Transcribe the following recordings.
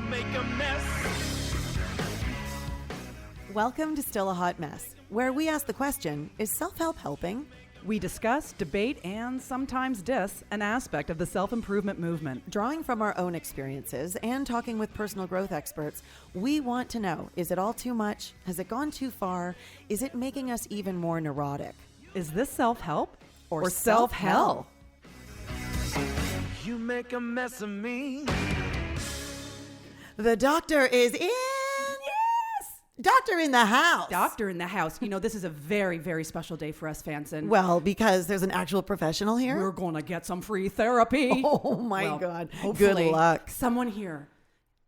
make a mess. Welcome to Still a Hot Mess, where we ask the question, is self-help helping? We discuss, debate, and sometimes diss an aspect of the self-improvement movement. Drawing from our own experiences and talking with personal growth experts, we want to know, is it all too much? Has it gone too far? Is it making us even more neurotic? Is this self-help Or self-hell? You make a mess of me. The doctor is in. Yes! Doctor in the house. Doctor in the house. You know, this is a very, very special day for us, Fanson. Well, because there's an actual professional here. We're going to get some free therapy. Oh my Well, God. hopefully Good luck. Someone here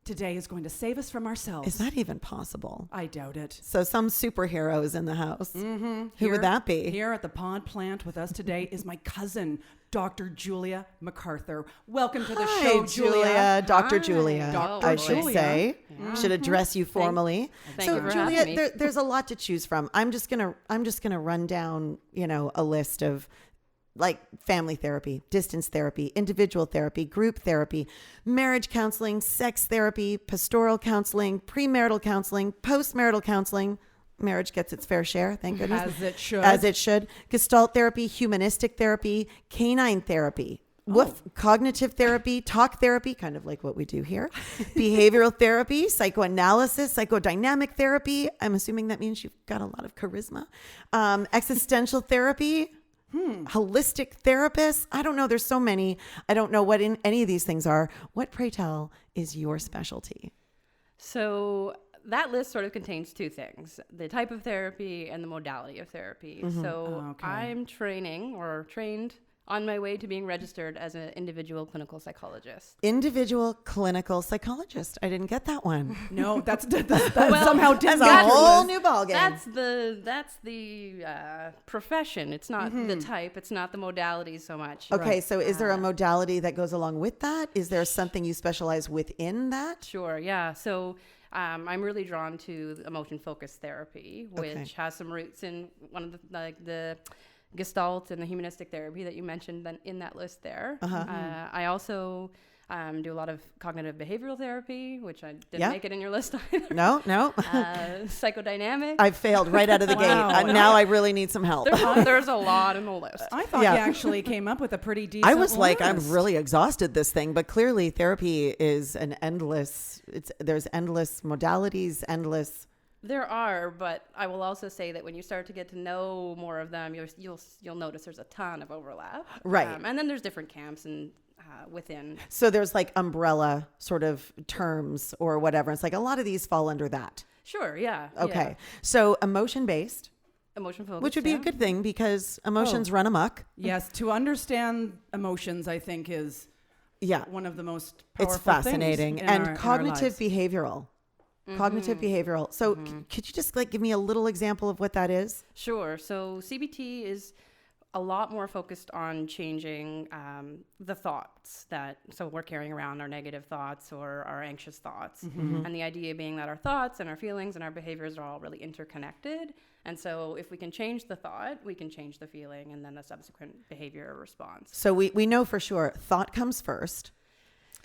today is going to save us from ourselves. Is that even possible? I doubt it. So some superhero is in the house. Mm-hmm. Who Here- would that be? Here at the Pod Plant with us today is my cousin, Dr. Julia MacArthur. Welcome to the Hi, show, Julia. Dr. Hi. Julia, Dr. I should Julia. say. Should address you formally. Thank so you for Julia, having me. there's a lot to choose from. I'm just gonna run down, a list of like family therapy, distance therapy, individual therapy, group therapy, marriage counseling, sex therapy, pastoral counseling, premarital counseling, postmarital counseling. Marriage gets its fair share, thank goodness. As it should. As it should. Gestalt therapy, humanistic therapy, canine therapy. Cognitive therapy, talk therapy, kind of like what we do here. Behavioral therapy, psychoanalysis, psychodynamic therapy. I'm assuming that means you've got a lot of charisma. Existential therapy. Holistic therapist. I don't know. There's so many. I don't know what any of these things are. What, pray tell, is your specialty? So that list sort of contains two things, the type of therapy and the modality of therapy. So Okay. I'm trained on my way to being registered as an individual clinical psychologist. Individual clinical psychologist. I didn't get that one. No, that's Well, somehow That's didn't a get whole us. new ballgame. That's the profession. It's not the type. It's not the modality so much. Okay, so is there a modality that goes along with that? Is there something you specialize within that? Sure, yeah. So I'm really drawn to emotion-focused therapy, which Okay. has some roots in one of the Gestalt and the humanistic therapy that you mentioned in that list there. I also do a lot of cognitive behavioral therapy, which I didn't Yeah. make it in your list either. No. Psychodynamic. I failed right out of the Wow. gate. Now I really need some help. There's a lot in the list. I thought Yeah. you actually came up with a pretty decent I was like, I'm list. really exhausted this thing, but clearly therapy is there's endless modalities, endless. There are, but I will also say that when you start to get to know more of them, you'll notice there's a ton of overlap. Right. And then there's different camps and within. So there's like umbrella sort of terms or whatever. It's like a lot of these fall under that. Sure, yeah. Okay. So emotion based, Emotion focused. which would be a good thing because emotions run amok. Yes, to understand emotions, I think, is Yeah. one of the most powerful It's fascinating. things in And our cognitive lives. behavioral. Cognitive behavioral. So could you just like give me a little example of what that is? Sure. So CBT is a lot more focused on changing the thoughts so we're carrying around our negative thoughts or our anxious thoughts. And the idea being that our thoughts and our feelings and our behaviors are all really interconnected. And so if we can change the thought, we can change the feeling and then the subsequent behavior or response. So we know for sure thought comes first.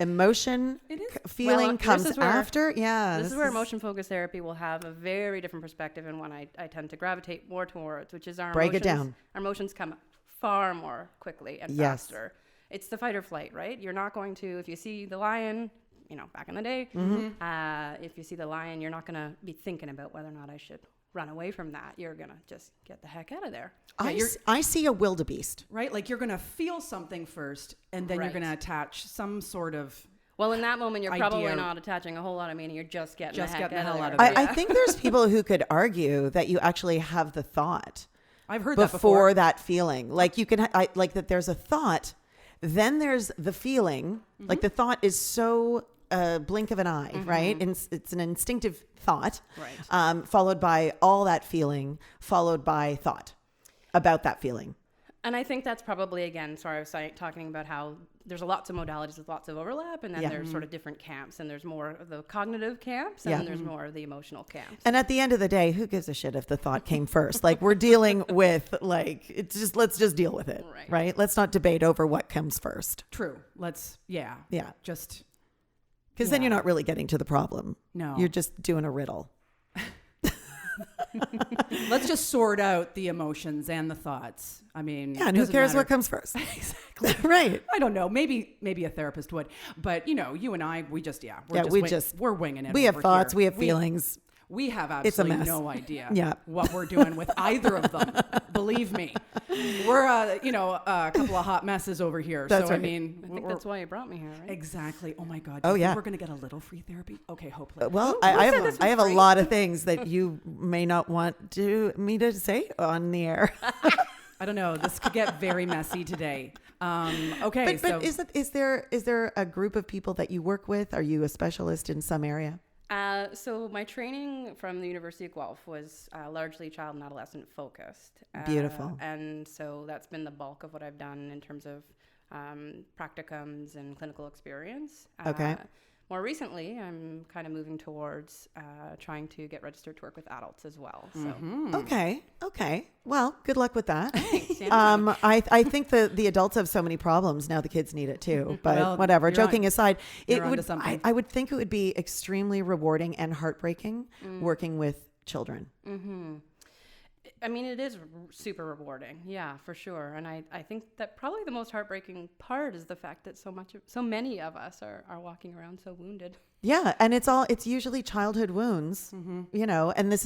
Emotion, It is. feeling Well, this comes is where- after. Yeah. This is where emotion-focused therapy will have a very different perspective and one I tend to gravitate more towards, which is our Break it emotions. down. Our emotions come far more quickly and Yes. faster. It's the fight or flight, right? You're not going to, if you see the lion, back in the day, if you see the lion, you're not going to be thinking about whether or not I should run away from that. You're going to just get the heck out of there. I see a wildebeest. Right? Like you're going to feel something first, and then you're Right. going to attach some sort of. Well, in that moment, you're Idea. probably not attaching a whole lot of meaning. You're just getting Just the heck getting the out hell of out there. of it. I think there's people who could argue that you actually have the thought I've heard that before before. that feeling. Like you can, like that there's a thought, then there's the feeling. Like the thought is so blink of an eye, right? And it's an instinctive thought, Right. followed by all that feeling, followed by thought about that feeling. And I think that's probably, again, I was talking about how there's lots of modalities with lots of overlap, and then Yeah. there's sort of different camps, and there's more of the cognitive camps, and Yeah. then there's more of the emotional camps. And at the end of the day, who gives a shit if the thought came first? Like we're dealing with let's just deal with it, Right. right? Let's not debate over what comes first. True. Let's, Yeah. just Because then Yeah. you're not really getting to the problem. No. You're just doing a riddle. Let's just sort out the emotions and the thoughts. I mean, Yeah, and who doesn't cares matter. what comes first? Exactly. Right. I don't know. Maybe a therapist would, but you and I, we just we're winging it. We have over thoughts, here. we have feelings. We have It's a absolutely mess. no idea Yeah. what we're doing with either of them. Believe me, we're a couple of hot messes over here. That's so right. I mean, I think that's why you brought me here, right? exactly. Oh my God. Oh, Do you think yeah. we're gonna get a little free therapy. Okay, hopefully. Well, Who I said this have was a free? lot of things that you may not want me to say on the air. I don't know. This could get very messy today. Okay, But is there a group of people that you work with? Are you a specialist in some area? So my training from the University of Guelph was largely child and adolescent focused. Beautiful. And so that's been the bulk of what I've done in terms of practicums and clinical experience. Okay. More recently, I'm kind of moving towards trying to get registered to work with adults as well. So Mm-hmm. Okay. Well, good luck with that. yeah. I think the adults have so many problems now. The kids need it too. But Well, whatever. you're Joking aside, you're onto something. I would think it would be extremely rewarding and heartbreaking working with children. I mean, it is super rewarding. Yeah, for sure. And I think that probably the most heartbreaking part is the fact that so many of us are walking around so wounded. Yeah, and it's usually childhood wounds, and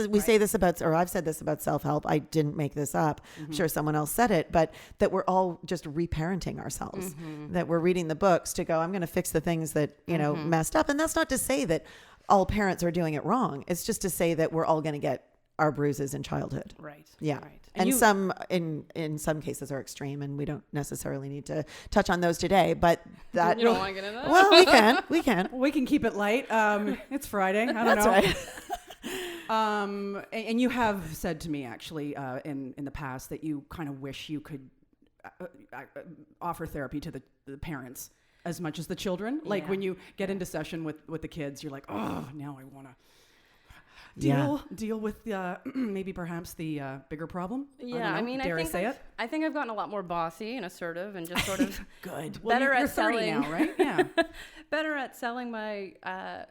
we say this about, or I've said this about self-help. I didn't make this up. I'm sure someone else said it, but that we're all just reparenting ourselves, that we're reading the books to go, I'm going to fix the things that, messed up. And that's not to say that all parents are doing it wrong. It's just to say that we're all going to get our bruises in childhood. Right. Yeah. Right. And some in some cases are extreme, and we don't necessarily need to touch on those today, but that You don't want to get into that? well, we can. We can keep it light. It's Friday. I don't That's know. right. And you have said to me actually in the past that you kind of wish you could offer therapy to the parents as much as the children. Like Yeah. when you get into session with the kids, you're like, oh, now I want to Yeah. deal with maybe perhaps the bigger problem. Yeah, I mean, dare I say it? I think I've gotten a lot more bossy and assertive, and just sort of Good. better you're at 30 selling now, right? Yeah. better at selling my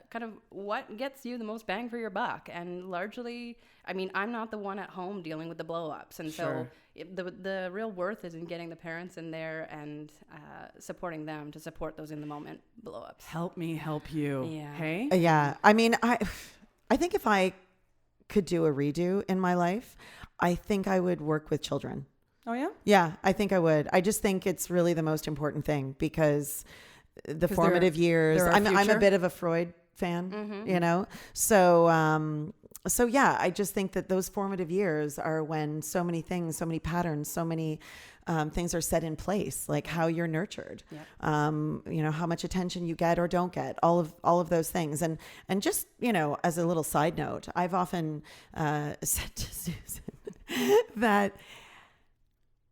kind of what gets you the most bang for your buck. And largely, I mean, I'm not the one at home dealing with the blow-ups, and Sure. so the real worth is in getting the parents in there and supporting them to support those in the moment blow-ups. Help me help you. Yeah. Hey. Yeah. I mean, I think if I could do a redo in my life, I think I would work with children. Oh yeah. Yeah, I think I would. I just think it's really the most important thing because the formative years. they're our I'm a future. bit of a Freud fan, So yeah, I just think that those formative years are when so many things, so many patterns, so many things are set in place, like how you're nurtured, Yep. how much attention you get or don't get, all of those things. And just, as a little side note, I've often said to Susan that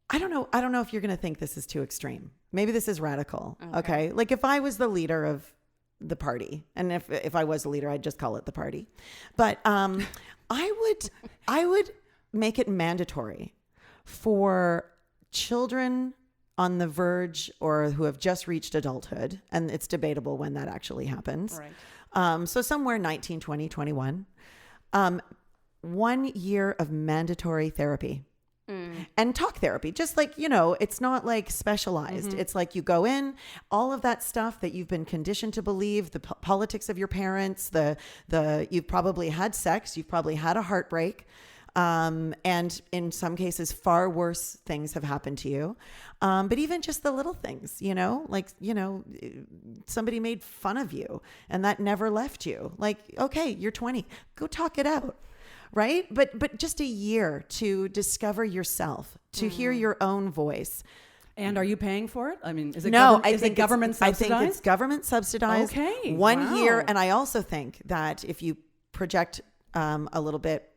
I don't know if you're going to think this is too extreme. Maybe this is radical. Okay. Like if I was the leader of the party, and if I was a leader, I'd just call it the party. But I would make it mandatory for children on the verge or who have just reached adulthood, and it's debatable when that actually happens. Right. So somewhere 19, 20, 21, 1 year of mandatory therapy. And talk therapy, just like, it's not like specialized. It's like you go in, all of that stuff that you've been conditioned to believe, the politics of your parents, you've probably had sex, you've probably had a heartbreak. And in some cases, far worse things have happened to you. But even just the little things, somebody made fun of you and that never left you. Like, okay, you're 20, go talk it out. Right. But just a year to discover yourself, to hear your own voice. And are you paying for it? I mean, is it No, is it government subsidized? I think it's government subsidized. Okay, 1 year. wow. And I also think that if you project a little bit,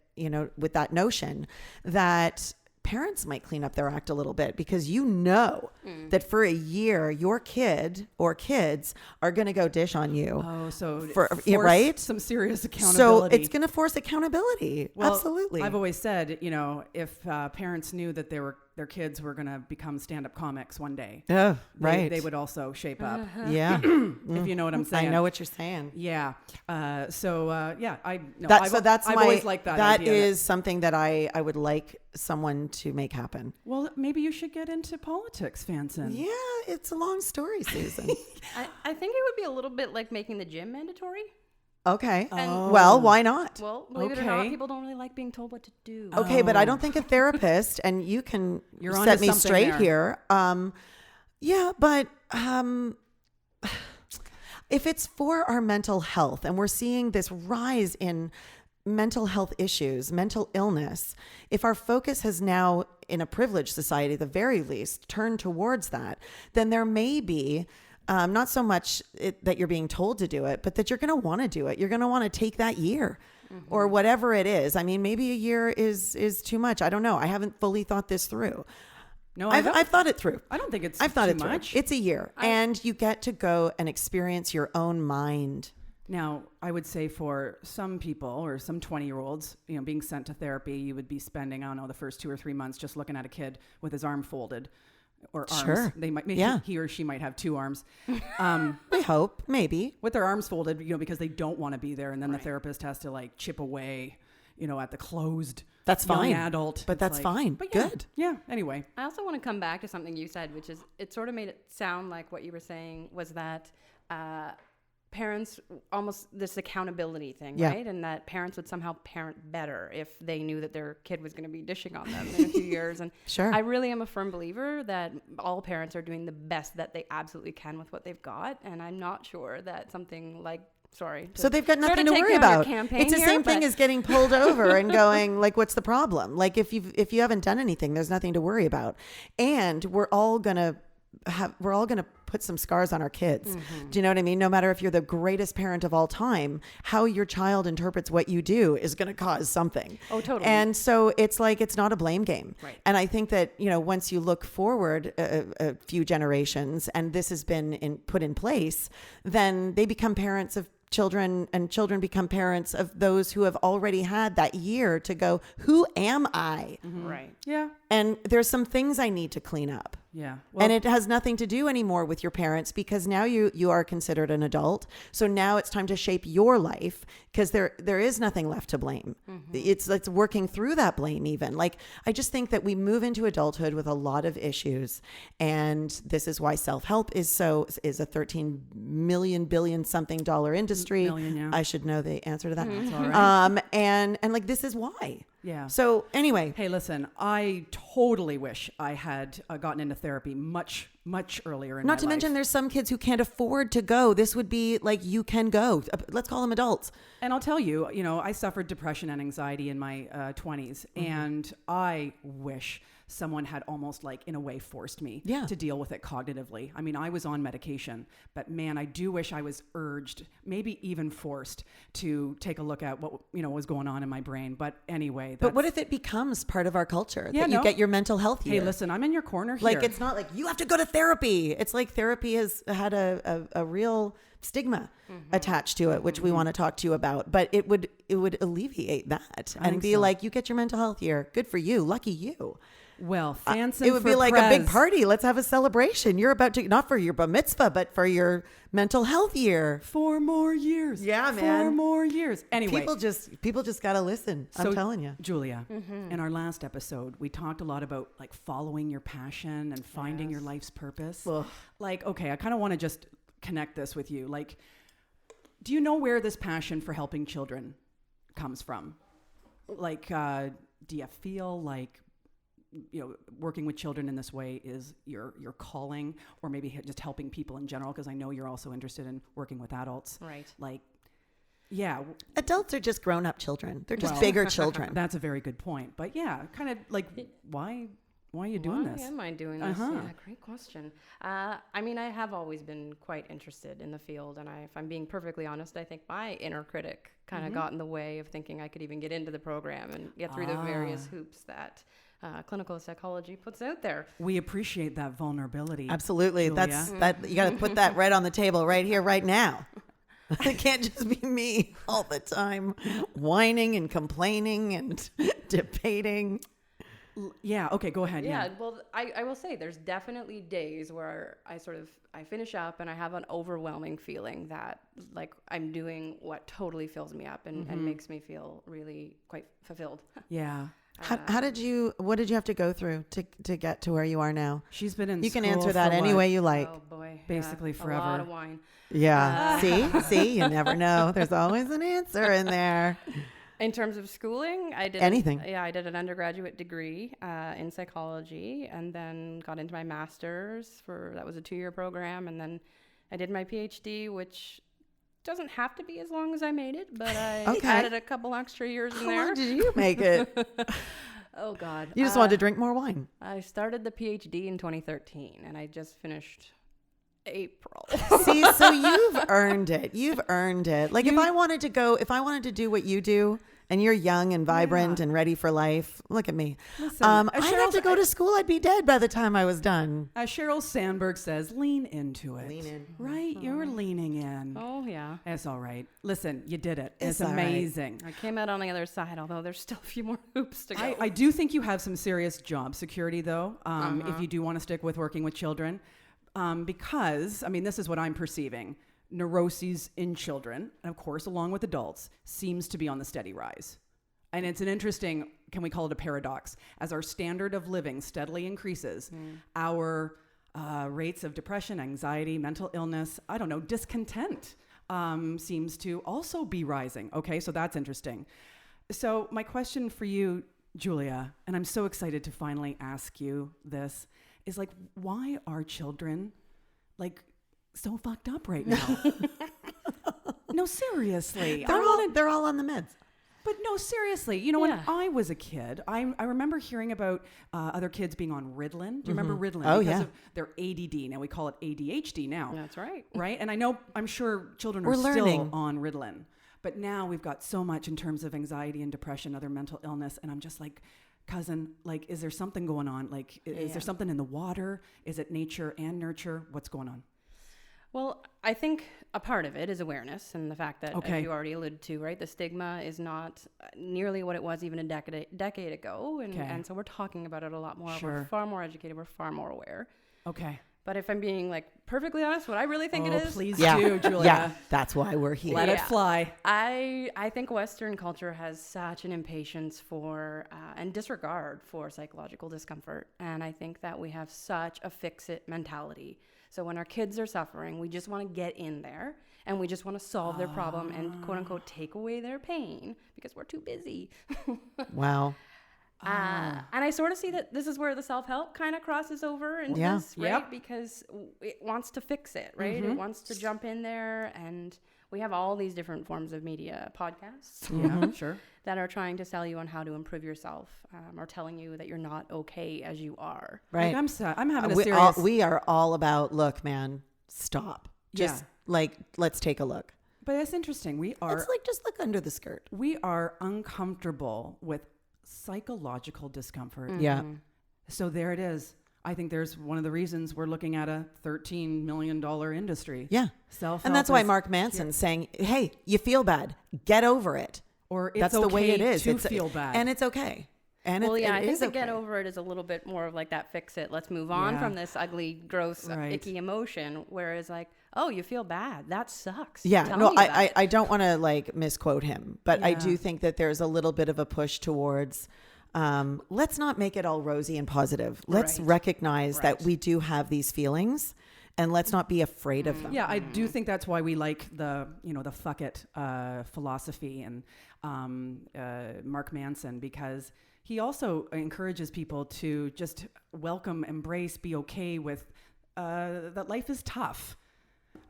with that notion that parents might clean up their act a little bit, because that for a year, your kid or kids are going to go dish on you. Oh, so force right? Some serious So accountability. it's going to force accountability. Well, Absolutely. I've always said, if parents knew that they were their kids were going to become stand-up comics one day, Oh, right. they would also shape up. Yeah. If you know what I'm saying. I know what you're saying. Yeah. Yeah. That's I've my, always liked that. That idea is something that I would like someone to make happen. well, maybe you should get into politics, Fanson. Yeah, it's a long story, Susan. I think it would be a little bit like making the gym mandatory. Okay. And- Well, why not? Well, believe it or not, Okay. people don't really like being told what to do. Okay, but I don't think a therapist, and you can You're set onto me something straight there. here. Yeah, but if it's for our mental health, and we're seeing this rise in mental health issues, mental illness, if our focus has now, in a privileged society at the very least, turned towards that, then there may be not so much that you're being told to do it, but that you're going to want to do it. You're going to want to take that year or whatever it is. I mean, maybe a year is too much. I don't know. I haven't fully thought this through. No, I've thought it through. I don't think it's I've thought too it through. much. It's a year, and you get to go and experience your own mind. Now, I would say for some people or some 20-year-olds, being sent to therapy, you would be spending, I don't know, the first 2 or 3 months just looking at a kid with his arm folded or arms. Sure. They might, Yeah. he or she might have 2 arms. We hope, maybe. With their arms folded, because they don't want to be there. And then the therapist has to like chip away, at the closed That's young fine. adult. But It's that's fine. But yeah, Good. Yeah. Anyway. I also want to come back to something you said, which is it sort of made it sound like what you were saying was that parents almost this accountability thing, Yeah. right? And that parents would somehow parent better if they knew that their kid was going to be dishing on them in a few years. And Sure. I really am a firm believer that all parents are doing the best that they absolutely can with what they've got. And I'm not sure that something like So they've got sort nothing of to take worry down your about. campaign It's the here, same thing but- as getting pulled over and going like, "What's the problem?" Like if you haven't done anything, there's nothing to worry about. And we're all gonna put some scars on our kids. Do you know what I mean? No matter if you're the greatest parent of all time, how your child interprets what you do is going to cause something. Oh, totally. And so it's like, it's not a blame game. Right. And I think that, once you look forward a few generations and this has been put in place, then they become parents of children and children become parents of those who have already had that year to go, who am I? Right. Yeah. And there's some things I need to clean up. Yeah. And it has nothing to do anymore with your parents because now you are considered an adult. So now it's time to shape your life because there is nothing left to blame. It's working through that blame even. Like I just think that we move into adulthood with a lot of issues, and this is why self-help is a 13 million billion something dollar industry. Million, yeah. I should know the answer to that. That's all right. And like this is why. Yeah. So anyway, Hey, listen, I totally wish I had gotten into therapy much, much earlier in my not to life. mention there's some kids who can't afford to go. This would be like, you can go. Let's call them adults. And I'll tell you, I suffered depression and anxiety in my 20s, and I wish someone had almost like in a way forced me to deal with it cognitively. I mean, I was on medication, but man, I do wish I was urged, maybe even forced to take a look at what, was going on in my brain. But anyway, But what if it becomes part of our culture Yeah, that you no. get your mental health hey, year? listen, I'm in your corner here. Like, it's not like you have to go to therapy. It's like therapy has had a real stigma attached to it, which we want to talk to you about. But it would alleviate that and think be so. like, you get your mental health year. Good for you. Lucky you. Well, fancy It would be like a big party. Let's have a celebration. You're about to, not for your bar mitzvah, but for your mental health year. 4 more years. Yeah, 4 man. more years. Anyway. People just got to listen. I'm telling you. Julia, in our last episode, we talked a lot about like following your passion and finding your life's purpose. Ugh. Like, okay, I kind of want to just connect this with you. Like, do you know where this passion for helping children comes from? Like, do you feel like, working with children in this way is your calling, or maybe just helping people in general? Because I know you're also interested in working with adults. Right. Like, yeah. Adults are just grown up children. They're just Well, bigger children. That's a very good point. But yeah, kind of like, why are you doing Why this? am I doing this? Uh-huh. Yeah, great question. I mean, I have always been quite interested in the field, and if I'm being perfectly honest, I think my inner critic kind of got in the way of thinking I could even get into the program and get through the various hoops that clinical psychology puts out there. We appreciate that vulnerability. Absolutely. Julia. That you got to put that right on the table right here, right now. It can't just be me all the time whining and complaining and debating. Yeah. Okay. Go ahead. Yeah, Yeah. well, I will say there's definitely days where I finish up and I have an overwhelming feeling that like I'm doing what totally fills me up and makes me feel really quite fulfilled. Yeah. What did you have to go through to get to where you are now? She's been in You can school answer that for any what? way you like. Oh boy, Basically A lot forever. of wine. Yeah. See, you never know. There's always an answer in there. In terms of schooling, I did Anything. I did an undergraduate degree in psychology, and then got into my master's that was a 2-year program, and then I did my PhD, which doesn't have to be as long as I made it, but I Okay. added a couple extra years in How there. long did you make it? Oh God, You just wanted to drink more wine. I started the PhD in 2013, and I just finished April. See, so you've earned it. You've earned it. Like if I wanted to do what you do, and you're young and vibrant and ready for life, look at me. Listen, I'd have to go to school. I'd be dead by the time I was done. As Sheryl Sandberg says, lean into it. Lean in. Right? You're leaning in. Oh yeah, It's all right. Listen, you did it. It's It's all right. amazing. I came out on the other side, although there's still a few more hoops to go. I do think you have some serious job security, though, if you do want to stick with working with children. Because, I mean, this is what I'm perceiving. Neuroses in children, and of course, along with adults, seems to be on the steady rise. And it's an interesting, can we call it a paradox? As our standard of living steadily increases, our rates of depression, anxiety, mental illness, discontent seems to also be rising. Okay, so that's interesting. So my question for you, Julia, and I'm so excited to finally ask you this, is like, why are children like so fucked up right now? No, seriously. They're all on the meds. But no, seriously. You know, Yeah. when I was a kid, I remember hearing about other kids being on Ritalin. Do you remember Ritalin? Oh, because yeah. of their ADD. Now we call it ADHD now. That's right. Right? And I'm sure children We're are learning. still on Ritalin. But now we've got so much in terms of anxiety and depression, other mental illness. And I'm just like, cousin, like, is there something going on? Like, is there something in the water? Is it nature and nurture? What's going on? Well, I think a part of it is awareness and the fact that, Okay. as you already alluded to, right, the stigma is not nearly what it was even a decade ago. And, Okay. and so we're talking about it a lot more. Sure. We're far more educated. We're far more aware. Okay. But if I'm being like perfectly honest, what I really think it is, Please Yeah. do, Julia. Yeah. That's why we're here. Let it Yeah. fly. I think Western culture has such an impatience for and disregard for psychological discomfort. And I think that we have such a fix-it mentality. So when our kids are suffering, we just want to get in there and we just want to solve their problem and quote unquote take away their pain because we're too busy. Wow. And I sort of see that this is where the self-help kind of crosses over into Yeah. this, right? Yep. Because it wants to fix it, right? It wants to jump in there, and we have all these different forms of media, podcasts, Yeah, sure. that are trying to sell you on how to improve yourself, or telling you that you're not okay as you are. Right. Like I'm having a we, serious. we are all about, look, man, stop. Just Yeah. like, let's take a look. But it's interesting. Just look under the skirt. We are uncomfortable with psychological discomfort. Yeah. So there it is. I think there's one of the reasons we're looking at a $13 million industry. Yeah. Self-help And that's why is- Mark Manson's saying, hey, you feel bad. Get over it. Or it's That's okay the way it is. to feel bad. And it's okay. And Well, yeah, it I think is the okay. get over it is a little bit more of like that fix it. Let's move on Yeah. from this ugly, gross, Right. icky emotion. Whereas like, oh, you feel bad. That sucks. Yeah, Tell no, me about it. I don't want to like misquote him, but I Yeah. do think that there's a little bit of a push towards let's not make it all rosy and positive. Let's Right. recognize that Right. we do have these feelings and let's not be afraid of them. Yeah, I do think that's why we like the fuck it philosophy and Mark Manson, because he also encourages people to just welcome, embrace, be okay with that life is tough.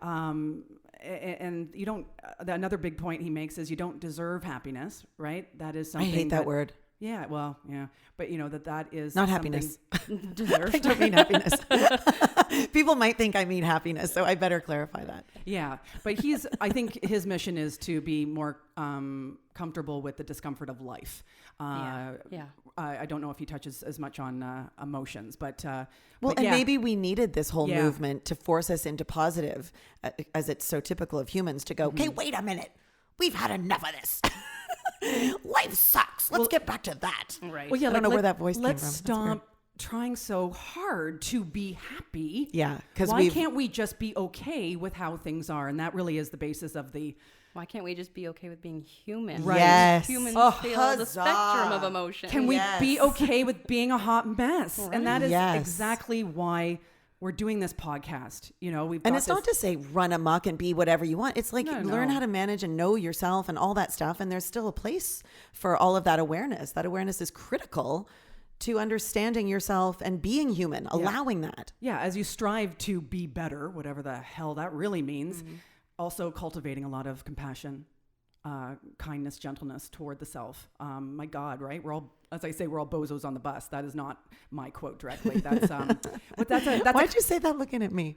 And you don't. Another big point he makes is you don't deserve happiness, right? That is I something. hate that word. Yeah, well, yeah, but that is Not something- happiness. Deserve. I don't mean happiness. People might think I mean happiness, so I better clarify that. Yeah, but I think his mission is to be more comfortable with the discomfort of life. Yeah. I don't know if he touches as much on emotions, but Well, but and yeah. maybe we needed this whole Yeah. movement to force us into positive, as it's so typical of humans to go, okay, wait a minute. We've had enough of this. Life sucks. Let's get back to that. Right. Well, yeah, I don't know where that voice came let's from. That's stop trying so hard to be happy. Yeah, 'cause why we've- can't we just be okay with how things are? And that really is the basis of the. Why can't we just be okay with being human? Right. Yes. Humans Oh, feel the huzzah. spectrum of emotion. Can we be Yes. okay with being a hot mess? And that is Yes. exactly why we're doing this podcast. You know, we've And got it's not to say run amok and be whatever you want. It's like No, learn no. how to manage and know yourself and all that stuff. And there's still a place for all of that awareness. That awareness is critical to understanding yourself and being human, allowing that. Yeah, as you strive to be better, whatever the hell that really means, also cultivating a lot of compassion, kindness, gentleness toward the self. My God, right? We're all, as I say, we're all bozos on the bus. That is not my quote directly. That's but Why'd you say that looking at me?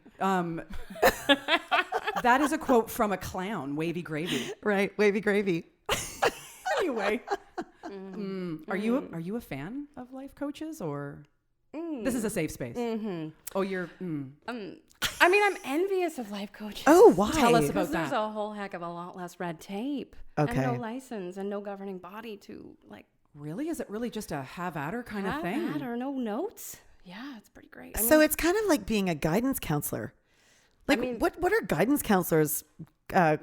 that is a quote from a clown, Wavy Gravy. Right. Wavy gravy. Anyway, are you a fan of life coaches, or this is a safe space? Oh, you're. I mean, I'm envious of life coaches. Oh, why? Tell us about Because there's that. a whole heck of a lot less red tape. Okay. And no license and no governing body to like Really? Is it really just a have at her kind of have thing? that or no notes. Yeah, it's pretty great. I So mean, it's kind of like being a guidance counselor. Like, mean- what are guidance counselors'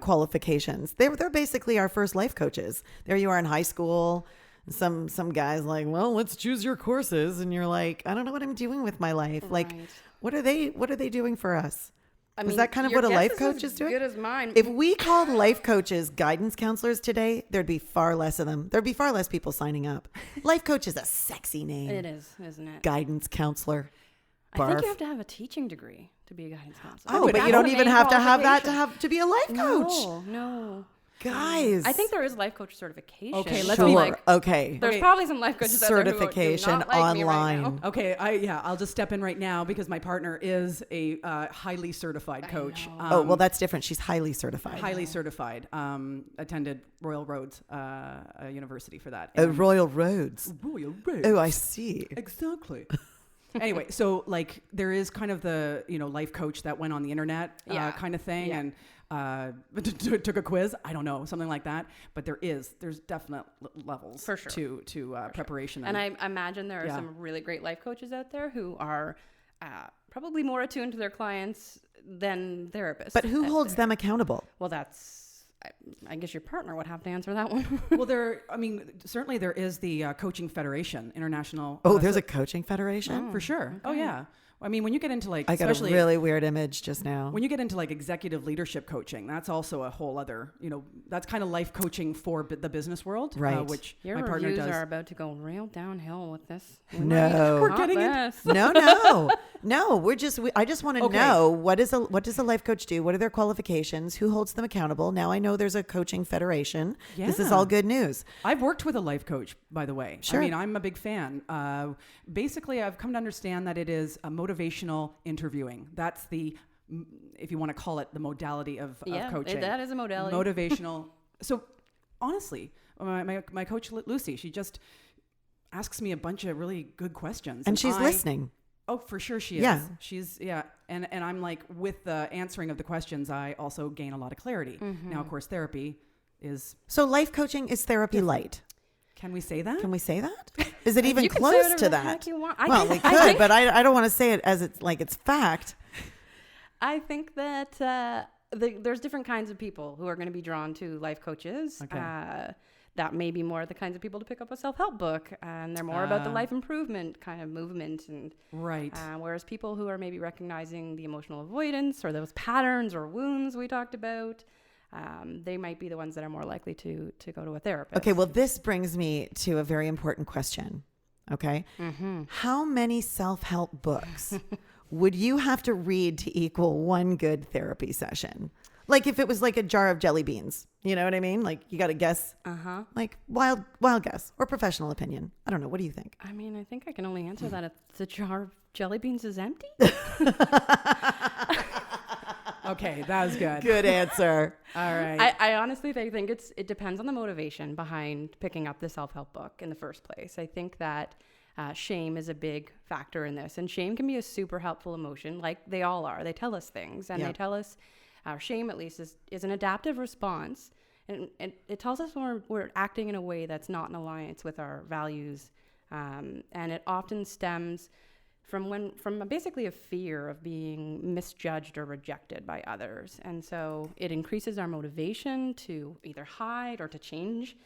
qualifications? They're basically our first life coaches. There you are in high school. Some guys like, well, let's choose your courses, and you're like, I don't know what I'm doing with my life. Like, Right. what are they doing for us? I Is mean, that kind of your what a guess life is coach as is doing? Good as mine. If we called life coaches guidance counselors today, there'd be far less of them. There'd be far less people signing up. Life coach is a sexy name. it is, isn't it? Guidance counselor. I think Barf. you have to have a teaching degree to be a guidance counselor. Oh, but That's you don't the even main have to have that qualification. to be a life coach. No. Guys. I think there is life coach certification. Okay, let's so, be- like, okay. there's Okay. probably some life coaches out there who do Certification not like me right online. now. Okay, I'll just step in right now because my partner is a highly certified coach. Oh, well, that's different. She's highly certified. highly certified. Attended Royal Roads University for that. Oh, Royal Roads. Royal Roads. Oh, I see. Exactly. Anyway, so like there is kind of the life coach that went on the internet Yeah. kind of thing Yeah. and took a quiz. I don't know, something like that. But there's definite levels For sure. to preparation. And I imagine there are Yeah. some really great life coaches out there who are probably more attuned to their clients than therapists. But who out holds there. them accountable? Well, I guess your partner would have to answer that one. well, certainly there is the Coaching Federation, International. Oh, there's a coaching federation? for sure. Oh yeah. I mean, when you get into like, I got a especially really weird image just now. when you get into like executive leadership coaching, that's also a whole other, that's kind of life coaching for the business world, Right. Which Your my partner reviews does. are about to go real downhill with this. No. We're getting it. No. I just want to Okay. know what does a life coach do? What are their qualifications? Who holds them accountable? Now I know there's a coaching federation. This is Yeah. all good news. I've worked with a life coach, by the way. Sure. I mean, I'm a big fan. Basically, I've come to understand that it is a motivational interviewing. That's if you want to call it the modality of coaching. that is a modality. Motivational. So honestly, my coach Lucy, she just asks me a bunch of really good questions, And she's I- listening. Oh, for sure she is. Yeah. She's and I'm like, with the answering of the questions, I also gain a lot of clarity. Now, of course, therapy is. So life coaching is therapy light. Can we say that? Can we say that? Is it even You can say close whatever to the that? heck you want. Well, we could, but I don't want to say it as it's like it's fact. I think that there's different kinds of people who are going to be drawn to life coaches. Okay. That may be more the kinds of people to pick up a self-help book, and they're more about the life improvement kind of movement. And Right. whereas people who are maybe recognizing the emotional avoidance or those patterns or wounds we talked about, they might be the ones that are more likely to go to a therapist. Okay, well, this brings me to a very important question. Okay. How many self-help books would you have to read to equal one good therapy session? Like if it was like a jar of jelly beans, you know what I mean? Like you got to guess, like wild guess or professional opinion. I don't know. What do you think? I mean, I think I can only answer that if the jar of jelly beans is empty. Okay, that was good. Good answer. All right. I honestly think it depends on the motivation behind picking up the self-help book in the first place. I think that shame is a big factor in this, and shame can be a super helpful emotion, like they all are. They tell us things, and Yeah. they tell us shame, at least, is an adaptive response And it tells us when we're acting in a way that's not in alliance with our values. And it often stems from basically a fear of being misjudged or rejected by others. And so it increases our motivation to either hide or to change.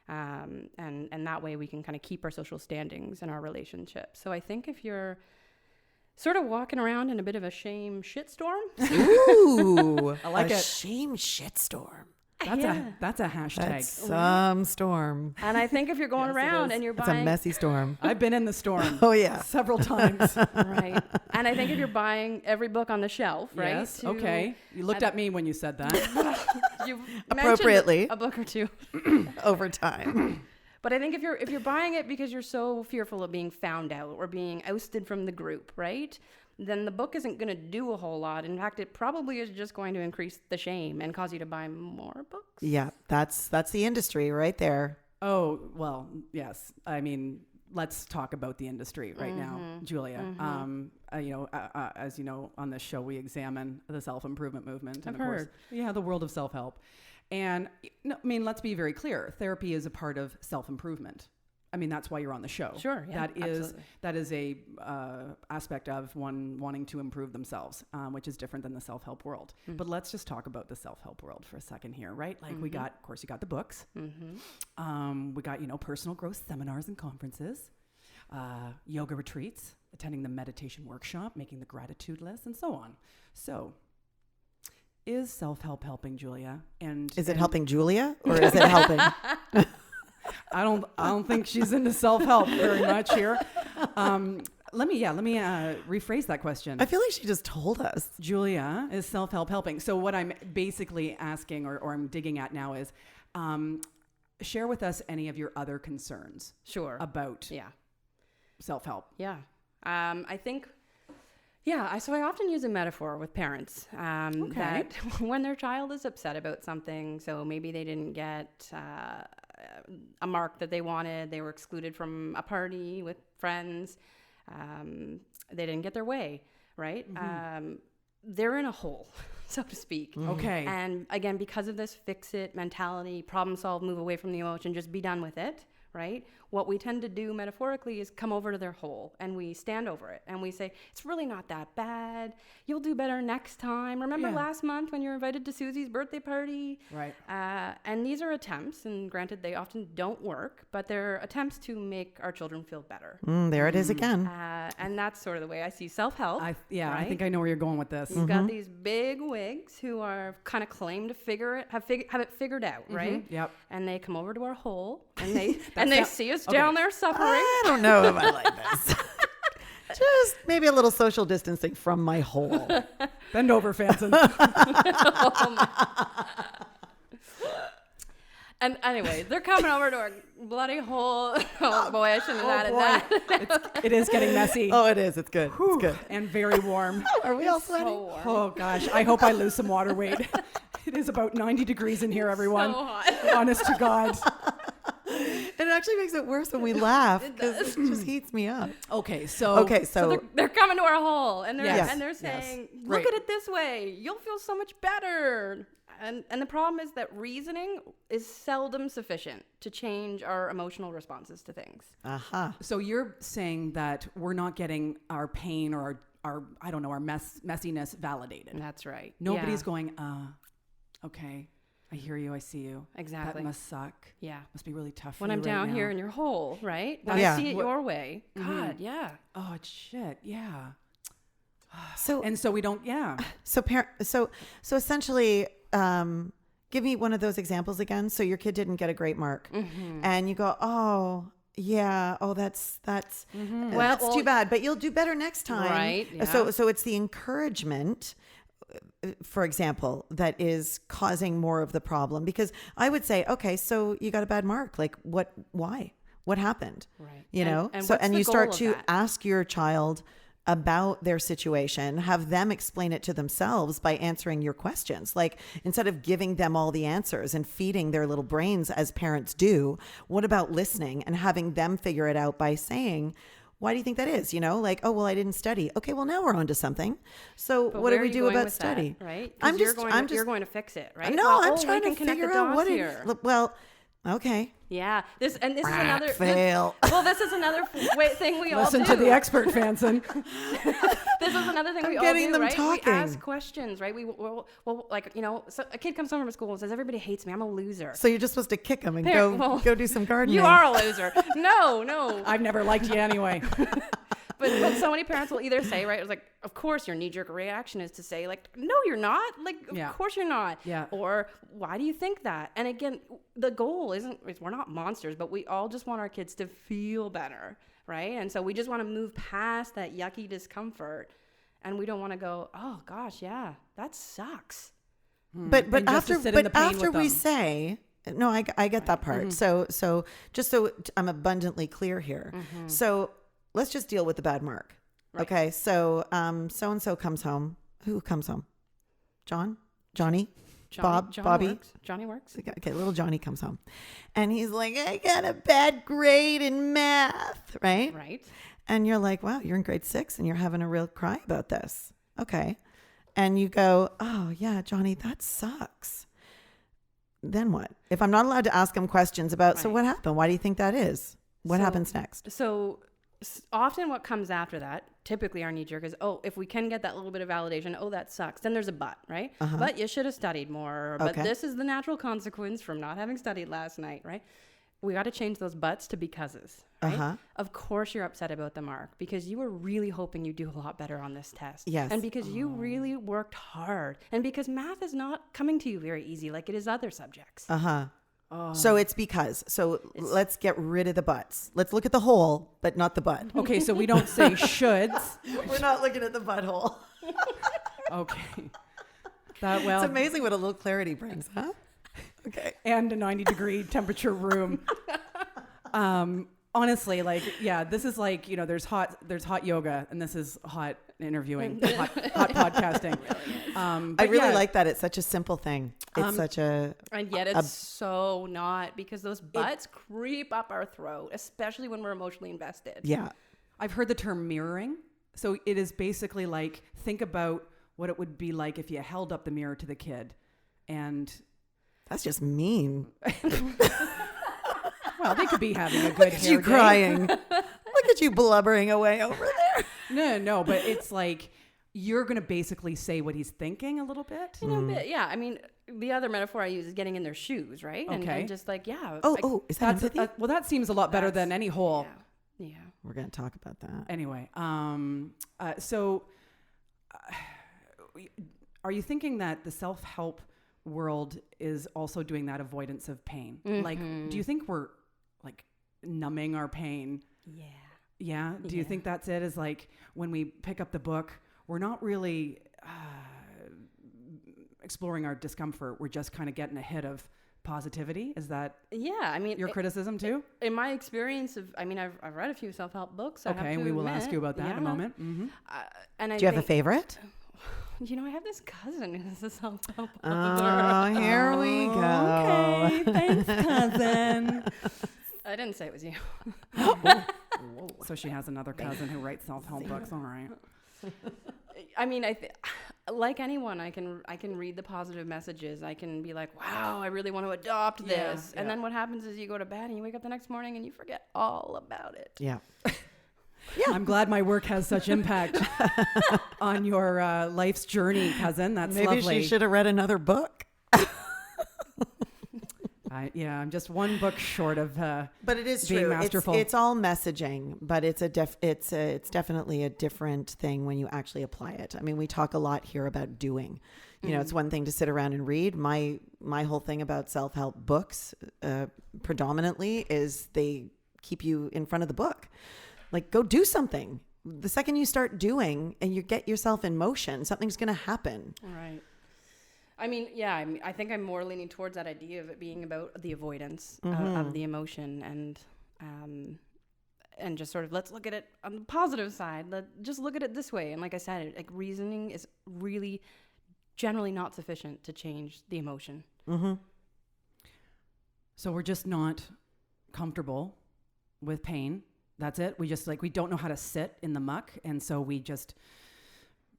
And that way we can kind of keep our social standings in our relationships. So I think if you're sort of walking around in a bit of a shame shitstorm. Ooh, I like a it. shame shitstorm. That's a hashtag. That's some storm. And I think if you're going Yes, it around is. and you're It's a buying messy storm. I've been in the storm. Oh yeah. Several times. right, and I think if you're buying every book on the shelf, right? Yes. Okay. You looked at me when you said that. You Appropriately. mentioned a book or two. Over time. But I think if you're buying it because you're so fearful of being found out or being ousted from the group, right? Then the book isn't going to do a whole lot. In fact, it probably is just going to increase the shame and cause you to buy more books. Yeah, that's the industry right there. Oh, well, yes. I mean, let's talk about the industry right now, Julia. As you know, on this show, we examine the self-improvement movement. I've and of course, heard. yeah, the world of self-help. And I mean, let's be very clear. Therapy is a part of self-improvement. I mean, that's why you're on the show. Sure, yeah, That is a aspect of one wanting to improve themselves, which is different than the self-help world. But let's just talk about the self-help world for a second here, right? Like we got, of course, you got the books. We got, personal growth seminars and conferences, yoga retreats, attending the meditation workshop, making the gratitude list, and so on. So, is self-help helping, Julia? And Is it helping Julia or is it helping? I don't think she's into self-help very much here. Let me rephrase that question. I feel like she just told us. Julia, is self-help helping? So what I'm basically asking or I'm digging at now is, share with us any of your other concerns Sure. about self-help. Yeah. I think, so I often use a metaphor with parents that when their child is upset about something, so maybe they didn't get a mark that they wanted, they were excluded from a party with friends, they didn't get their way, right? They're in a hole, so to speak. Okay. And again, because of this fix it mentality, problem solve, move away from the emotion, just be done with it, right? What we tend to do metaphorically is come over to their hole and we stand over it and we say, it's really not that bad. You'll do better next time. Remember last month when you were invited to Susie's birthday party? Right. And these are attempts, and granted, they often don't work, but they're attempts to make our children feel better. There it is again. And that's sort of the way I see self-help. I right? think I know where you're going with this. You've got these big wigs who are kind of claim to have it figured out, right? Yep. And they come over to our hole and they see us down there suffering. I don't know if I like this. Just maybe a little social distancing from my hole. Bend over, Fanson. And anyway, they're coming over to our bloody hole. Oh boy, I shouldn't have added that. It is getting messy. Oh, it is. It's good. It's good. And very warm. Are we all sweating? So warm. Oh gosh, I hope I lose some water weight. It is about 90 degrees in here, everyone. So hot. Honest to God. And it actually makes it worse when we laugh because it just heats me up. Okay, so So they're coming to our hole and they're Yes. and they're Yes. saying, Right. look at it this way, you'll feel so much better. And the problem is that reasoning is seldom sufficient to change our emotional responses to things. Aha. So you're saying that we're not getting our pain or our I don't know, our messiness validated. That's right. Nobody's Yeah. going, okay, I hear you, I see you. Exactly. That must suck. Yeah. Must be really tough for When you I'm right down now. here in your hole, right? Yeah. I see it your way. God, yeah. Oh, shit, yeah. So And so we don't, so essentially, give me one of those examples again. So your kid didn't get a great mark, and you go, oh yeah, oh that's that's Well, too bad, but you'll do better next time, Right, yeah. So it's the encouragement, for example, that is causing more of the problem. Because I would say, okay, so you got a bad mark, like why, what happened, Right. You know, And so what's and the you start goal of to that? ask your child about their situation, have them explain it to themselves by answering your questions. Like, instead of giving them all the answers and feeding their little brains as parents do, what about listening and having them figure it out by saying, Why do you think that is? Like, oh, well, I didn't study. Okay, well, now we're on to something. So But what do where we are you do going about with study? that, right? 'Cause I'm just, you're going to fix it, right? No, Well, I'm we trying can to connect the figure out dots what here. well, okay. Yeah, this is another Fail. Well, this is another thing we all do. Listen to the expert, Fanson. This is another thing I'm we all getting do, them right? talking. We ask questions, right? Well, like, so a kid comes home from school and says, everybody hates me. I'm a loser. So you're just supposed to kick them and Parent- well, go do some gardening. You are a loser. No. I've never liked you anyway. But so many parents will either say, right, it's like, of course your knee-jerk reaction is to say, like, no, you're not. Like, of course you're not. Yeah. Or why do you think that? And again, the goal is we're not monsters, but we all just want our kids to feel better, right? And so we just want to move past that yucky discomfort, and we don't want to go, oh gosh, yeah, that sucks. But And just to sit in the pain after with we them. say no, I get that part. So just so I'm abundantly clear here. So let's just deal with the bad mark. Right. Okay. So so and so comes home. Who comes home? Johnny, Bob, Bobby. Works. Johnny works. Okay, little Johnny comes home, and he's like, I got a bad grade in math, right? Right. And you're like, wow, you're in grade 6 and you're having a real cry about this. Okay. And you go, oh, yeah, Johnny, that sucks. Then what? If I'm not allowed to ask him questions about, so Right. what happened? Why do you think that is? What So- happens next? So often what comes after that, typically our knee jerk is, oh, if we can get that little bit of validation, oh, that sucks. Then there's a but, right? But you should have studied more. But Okay. this is the natural consequence from not having studied last night, right? We got to change those buts to becauses, right? Of course you're upset about the mark because you were really hoping you do a lot better on this test. Yes. And because you really worked hard. And because math is not coming to you very easy like it is other subjects. So it's because. So let's get rid of the buts. Let's look at the hole, but not the butt. Okay, so we don't say shoulds. We're not looking at the butthole. Okay. That well, It's amazing what a little clarity brings, huh? Okay. and a 90-degree temperature room. Honestly, like, yeah, this is like, there's hot yoga, and this is hot interviewing, hot podcasting. I But really yeah, like that. It's such a simple thing. It's such a And yet it's so not, because those butts creep up our throat, especially when we're emotionally invested. yeah. I've heard the term mirroring. So it is basically like, think about what it would be like if you held up the mirror to the kid, and That's just mean. well, they could be having a good Look at hair you day. crying. Look at you blubbering away over there. No, but it's like you're going to basically say what he's thinking a little bit. You know, but yeah, I mean, the other metaphor I use is getting in their shoes, right? And, Okay. and just like, yeah. Oh, like, is that That's empathy? well, that seems a lot better than any hole. Yeah. Yeah. We're going to talk about that. Anyway, are you thinking that the self-help world is also doing that avoidance of pain? Like, do you think we're like numbing our pain? Yeah. Yeah. Do you think that's it? Is like when we pick up the book, we're not really exploring our discomfort. We're just kind of getting a hit of positivity. Is that Yeah. I mean, your criticism too? in my experience I've read a few self-help books. I have Okay, to we will admit. ask you about that in a Yeah. moment. Mm-hmm. And I Do you have a think- favorite? I have this cousin who's a self-help Oh, here we go. Okay, thanks, cousin. I didn't say it was you. So she has another cousin who writes self-help books. All right. I mean, like anyone, I can read the positive messages. I can be like, wow, I really want to adopt Yeah, this. And then what happens is you go to bed and you wake up the next morning and you forget all about it. Yeah. I'm glad my work has such impact on your life's journey, cousin. That's Maybe lovely. she should have read another book. I'm just one book short of. But it is being true. masterful. It's all messaging, but it's definitely a different thing when you actually apply it. I mean, we talk a lot here about doing. You know, it's one thing to sit around and read. My whole thing about self-help books, predominantly, is they keep you in front of the book. Like, go do something. The second you start doing and you get yourself in motion, something's going to happen. Right. I mean, yeah, I think I'm more leaning towards that idea of it being about the avoidance of the emotion and just sort of, let's look at it on the positive side. Just look at it this way. And like I said, like, reasoning is really generally not sufficient to change the emotion. So we're just not comfortable with pain. That's it. We just we don't know how to sit in the muck. And so we just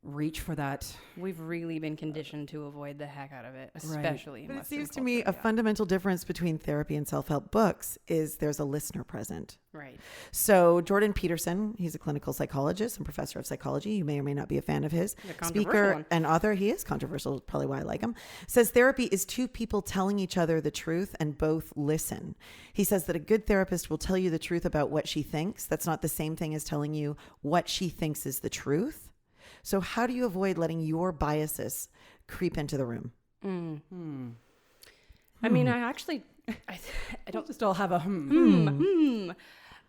reach for that. We've really been conditioned to avoid the heck out of it, especially in But it Western seems to culture, me a fundamental difference between therapy and self-help books is there's a listener present. Right. So Jordan Peterson, he's a clinical psychologist and professor of psychology. You may or may not be a fan of his. The controversial Speaker one. and author. He is controversial, probably why I like him. Says therapy is two people telling each other the truth and both listen. He says that a good therapist will tell you the truth about what she thinks. That's not the same thing as telling you what she thinks is the truth. So how do you avoid letting your biases creep into the room? I mean, I don't Just all have a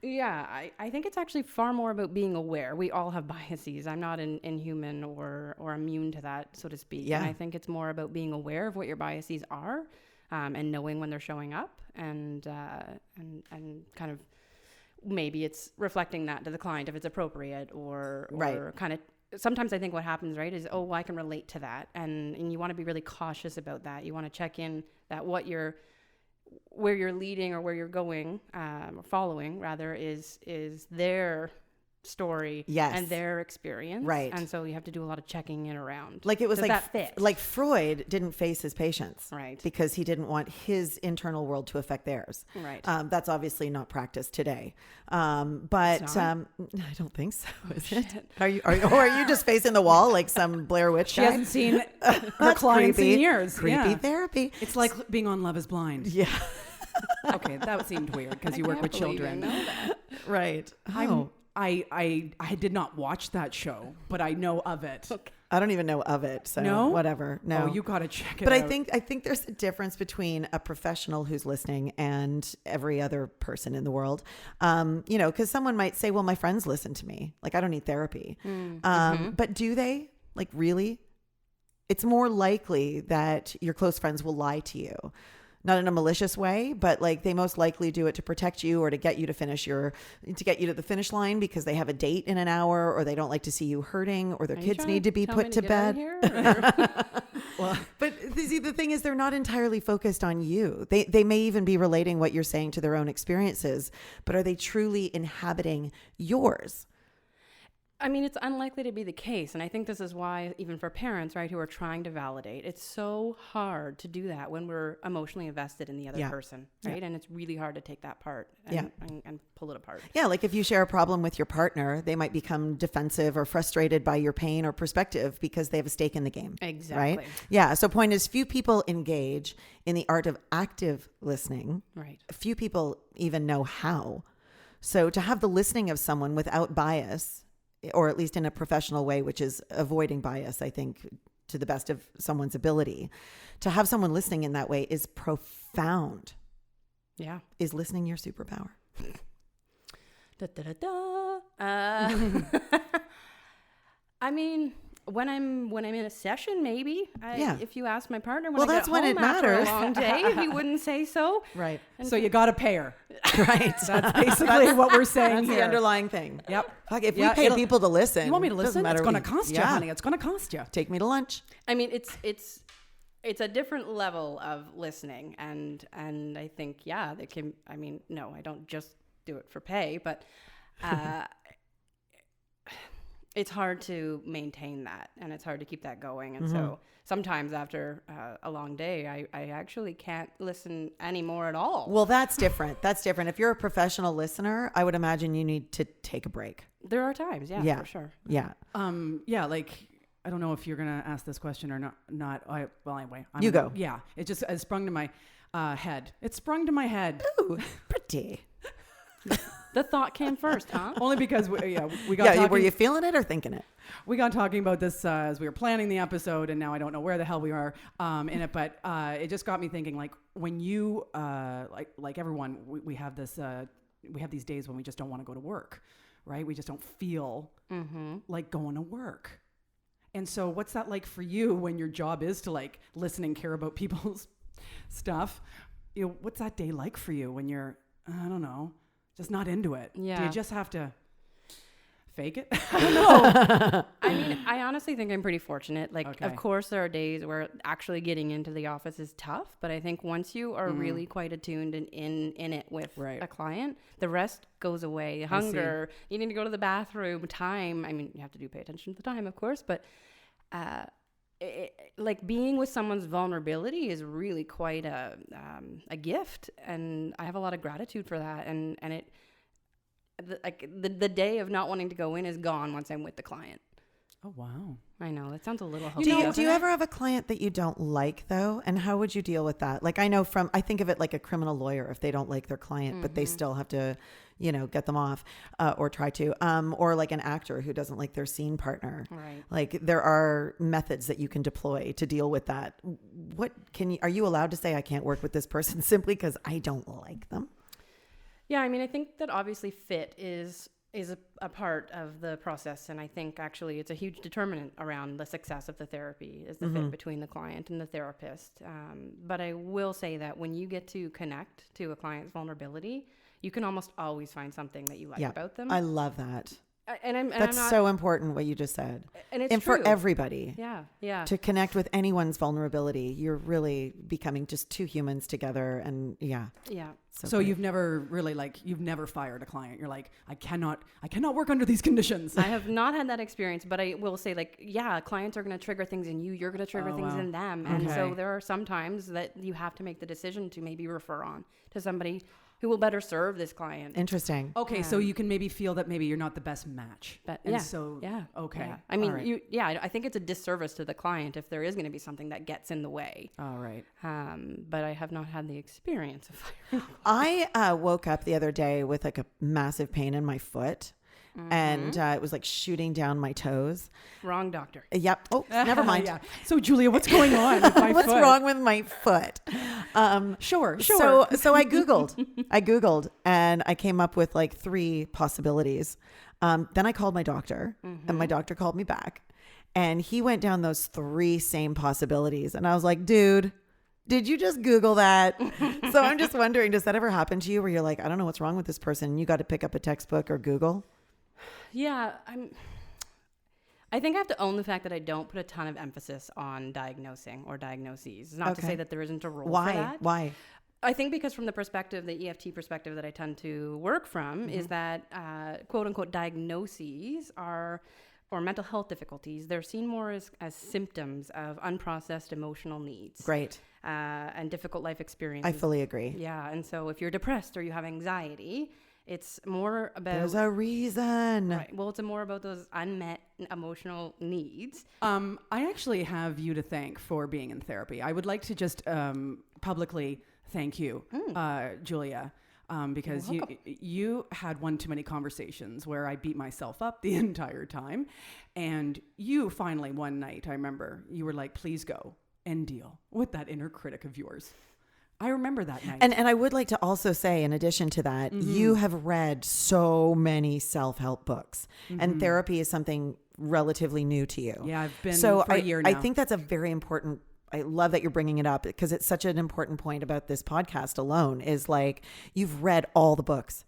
Yeah, I think it's actually far more about being aware. We all have biases. I'm not inhuman or immune to that, so to speak. Yeah. And I think it's more about being aware of what your biases are, and knowing when they're showing up, and kind of maybe it's reflecting that to the client if it's appropriate, or Right. kind of. Sometimes I think what happens, right, is, I can relate to that. And you want to be really cautious about that. You want to check in that where you're leading or where you're going, or following rather, is their story Yes. and their experience. Right. And so you have to do a lot of checking in around. Like it was Does like that fit? like Freud didn't face his patients, Right. Because he didn't want his internal world to affect theirs. Right. That's obviously not practiced today. But It's not? I don't think so. Is it? Are you just facing the wall like some Blair Witch She guy? hasn't seen her That's clients creepy. in years. Creepy Yeah. therapy. It's like being on Love is Blind. Yeah. Okay, that seemed weird because you I work with can't believe you children. know that. Right. I did not watch that show, but I know of it. I don't even know of it. So No? whatever. No. Oh, you got to check it But out. I think there's a difference between a professional who's listening and every other person in the world. Because someone might say, well, my friends listen to me. Like, I don't need therapy. But do they? Like, really? It's more likely that your close friends will lie to you. Not in a malicious way, but like they most likely do it to protect you or to get you to get you to the finish line because they have a date in an hour, or they don't like to see you hurting, or their Are you kids trying need to be tell me put to get out of bed. here, or- But see, the thing is, they're not entirely focused on you. They may even be relating what you're saying to their own experiences, but are they truly inhabiting yours? I mean, it's unlikely to be the case. And I think this is why, even for parents, right, who are trying to validate, it's so hard to do that when we're emotionally invested in the other Yeah. person, right? And it's really hard to take that part and, Yeah. and pull it apart. Yeah, like if you share a problem with your partner, they might become defensive or frustrated by your pain or perspective because they have a stake in the game. Exactly. Right? Yeah. So point is, few people engage in the art of active listening. Right. Few people even know how. So to have the listening of someone without bias, or at least in a professional way, which is avoiding bias, I think, to the best of someone's ability, to have someone listening in that way is profound. Yeah. Is listening your superpower? Da, da, da, da. I mean, when I'm in a session, maybe. Yeah. If you ask my partner when Well, I that's get when home it after matters. a long day, he wouldn't say so. Right. So you got to pay her. Right. That's basically what we're saying That's here. the underlying thing. Yep. Fuck, if Yeah, we pay it'll- people to listen, You want me to doesn't listen? matter It's what going to cost you, yeah. honey. It's going to cost you. Take me to lunch. I mean, it's a different level of listening, and I think they can. I mean, no, I don't just do it for pay, but it's hard to maintain that, and it's hard to keep that going, and so sometimes after a long day, I actually can't listen anymore at all. Well, that's different. That's different. If you're a professional listener, I would imagine you need to take a break. There are times, Yeah. for sure. Yeah. Yeah, like I don't know if you're gonna ask this question or not. Well, anyway, You go. Yeah, it sprung to my head. It sprung to my head Ooh, pretty. The thought came first, huh? only because we got Yeah. talking, Were you feeling it or thinking it? we got talking about this as we were planning the episode, and now I don't know where the hell we are in it. But it just got me thinking, like when you like everyone, we have this we have these days when we just don't want to go to work, right? We just don't feel like going to work. And so what's that like for you when your job is to like listen and care about people's stuff? You know, what's that day like for you when you're, I don't know, just not into it? Do Yeah. you just have to fake it? I don't know. I mean, I honestly think I'm pretty fortunate. Like, Okay. of course, there are days where actually getting into the office is tough, but I think once you are really quite attuned and in it with Right. a client, the rest goes away. Hunger, needing to go to the bathroom, time. I mean, you have to pay attention to the time, of course, but like being with someone's vulnerability is really quite a gift, and I have a lot of gratitude for that. And it. The day of not wanting to go in is gone once I'm with the client. Oh, wow. I know that sounds a little Do hokey. you, doesn't do you it? ever have a client that you don't like though? And how would you deal with that? Like I know I think of it like a criminal lawyer if they don't like their client, but they still have to, get them off or try to, or like an actor who doesn't like their scene partner. Right. Like there are methods that you can deploy to deal with that. Are you allowed to say I can't work with this person simply because I don't like them? Yeah, I mean, I think that obviously fit is a part of the process, and I think actually it's a huge determinant around the success of the therapy is the fit between the client and the therapist. But I will say that when you get to connect to a client's vulnerability, you can almost always find something that you like about them. I love that. That's So important what you just said. and it's And true. for everybody. Yeah. To connect with anyone's vulnerability, you're really becoming just two humans together. And yeah. Yeah. So great. you've never fired a client. You're like, I cannot work under these conditions. I have not had that experience, but I will say, like, yeah, clients are going to trigger things in you. You're going to trigger things wow. in them. And so Okay. there are some times that you have to make the decision to maybe refer on to somebody who will better serve this client. Interesting. Okay, so you can maybe feel that maybe you're not the best match. But And yeah, so, yeah, okay. yeah. I mean, All right. I think it's a disservice to the client if there is going to be something that gets in the way. All right. But I have not had the experience of firing. I woke up the other day with like a massive pain in my foot. And it was like shooting down my toes. Wrong doctor. Yep. Oh, never mind. Yeah. So, Julia, what's going on with my What's foot? wrong with my foot? Sure. So I Googled and I came up with like 3 possibilities. Then I called my doctor and my doctor called me back and he went down those 3 same possibilities. And I was like, dude, did you just Google that? So I'm just wondering, does that ever happen to you where you're like, I don't know what's wrong with this person. And you got to pick up a textbook or Google? Yeah, I think I have to own the fact that I don't put a ton of emphasis on diagnosing or diagnoses. It's not to Okay. say that there isn't a role for Why? that. Why? I think because from the perspective, the EFT perspective that I tend to work from is that quote unquote diagnoses or mental health difficulties, they're seen more as symptoms of unprocessed emotional needs. Great. And difficult life experiences. I fully agree. Yeah. And so if you're depressed or you have anxiety, it's more about There's a reason. right. Well, it's more about those unmet emotional needs. I actually have you to thank for being in therapy. I would like to just publicly thank you, Julia, because you had one too many conversations where I beat myself up the entire time. And you finally one night, I remember, you were like, please go and deal with that inner critic of yours. I remember that night. And I would like to also say, in addition to that, you have read so many self-help books, and therapy is something relatively new to you. Yeah, I've been so for a year now. I think that's a very important. I love that you're bringing it up because it's such an important point about this podcast alone. Is like you've read all the books,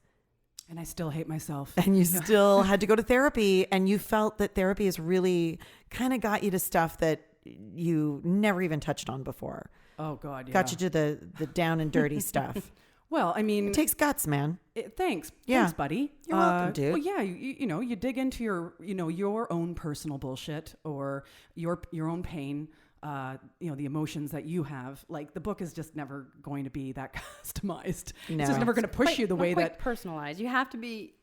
and I still hate myself. and you still had to go to therapy, and you felt that therapy has really kind of got you to stuff that you never even touched on before. Oh God, yeah. Got you to the down and dirty stuff. Well, I mean, It takes guts, man. thanks. Yeah. Thanks, buddy. You're welcome, dude. Well, yeah, you dig into your own personal bullshit or your own pain, the emotions that you have. Like the book is just never going to be that customized. No. It's just never going to push you the way Not that. quite personalized. You have to be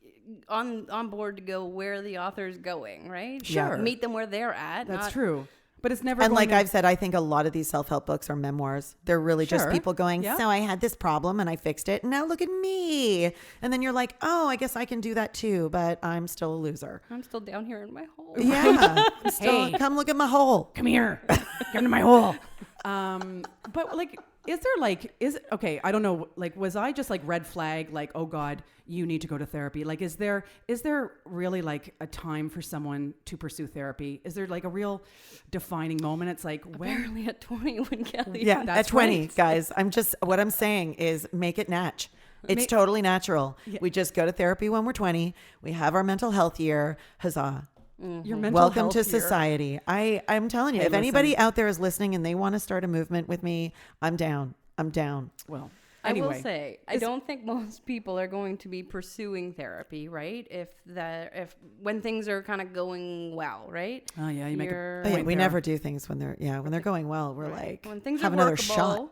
on board to go where the author's going, right? Sure. Meet them where they're at. That's not- true. But it's never And going like to, I've said, I think a lot of these self-help books are memoirs. They're really just Sure. people going, Yeah. so I had this problem and I fixed it. And now look at me. And then you're like, oh, I guess I can do that too, but I'm still a loser. I'm still down here in my hole. Yeah. Still, Hey. come look at my hole. come here, get into my hole. But like, okay, I don't know, like, was I just like red flag, like, oh God, you need to go to therapy? Like, is there really like a time for someone to pursue therapy? Is there like a real defining moment? It's like, when? Apparently at 20 when Kelly. Yeah, That's at 20, right. guys. What I'm saying is make it natch. It's totally natural. We just go to therapy when we're 20. We have our mental health year. Huzzah. Your mental Welcome health to year. society. I'm telling you, Hey, if anybody listen. out there is listening and they want to start a movement with me, I'm down. I'm down. Well, I anyway. will say, I don't think most people are going to be pursuing therapy, right? If when things are kind of going well, right? Oh yeah, you make You're- a Oh, yeah, point we there. never do things when they're going well. We're like, when things have are another workable, shot.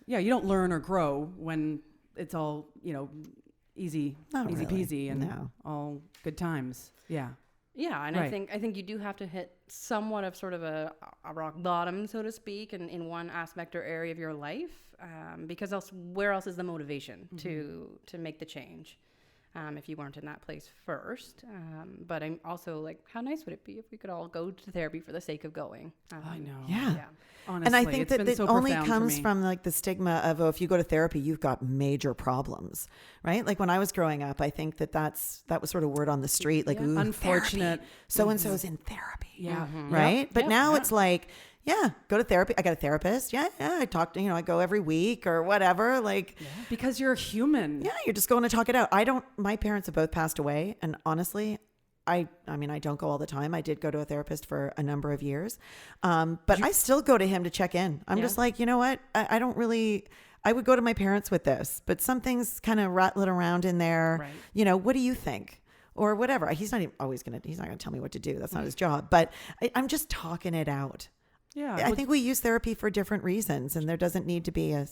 Yeah, you don't learn or grow when it's all, easy Not easy really. peasy and No. all good times. Yeah. Yeah, and Right. I think you do have to hit somewhat of sort of a rock bottom, so to speak, in one aspect or area of your life, because else where else is the motivation to make the change, if you weren't in that place first. But I'm also like, how nice would it be if we could all go to therapy for the sake of going? I know. Yeah. Yeah. Honestly, And I think it's that been it so only profound for comes me. from like the stigma of, oh, if you go to therapy, you've got major problems, right? Like when I was growing up, I think that was sort of word on the street, like, Yeah. ooh, Unfortunate. so and so's in therapy, Yeah. right? But Yep. now it's like, yeah, go to therapy. I got a therapist. Yeah, I talk to, I go every week or whatever. Like, Because you're a human. yeah, you're just going to talk it out. My parents have both passed away. And honestly, I mean, I don't go all the time. I did go to a therapist for a number of years. But I still go to him to check in. I'm just like, you know what? I don't really, I would go to my parents with this, but something's kind of rattling around in there. Right. What do you think? Or whatever. He's not going to tell me what to do. That's not his job, but I'm just talking it out. Yeah. I think we use therapy for different reasons, and there doesn't need to be a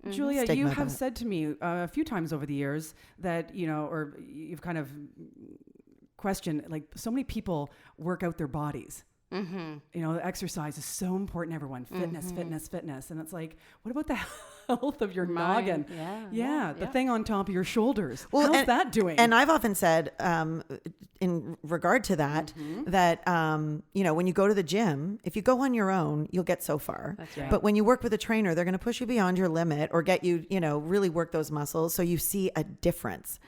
Julia, stigma you about have it. said to me a few times over the years that, or you've kind of questioned, like, so many people work out their bodies. Exercise is so important, everyone. Fitness, fitness, fitness. And it's like, what about the health of your noggin? Yeah. The thing on top of your shoulders. Well, How's and- that doing? And I've often said, in regard to that, that when you go to the gym, if you go on your own, you'll get so far. That's right. But when you work with a trainer, they're going to push you beyond your limit or get you, really work those muscles, so you see a difference.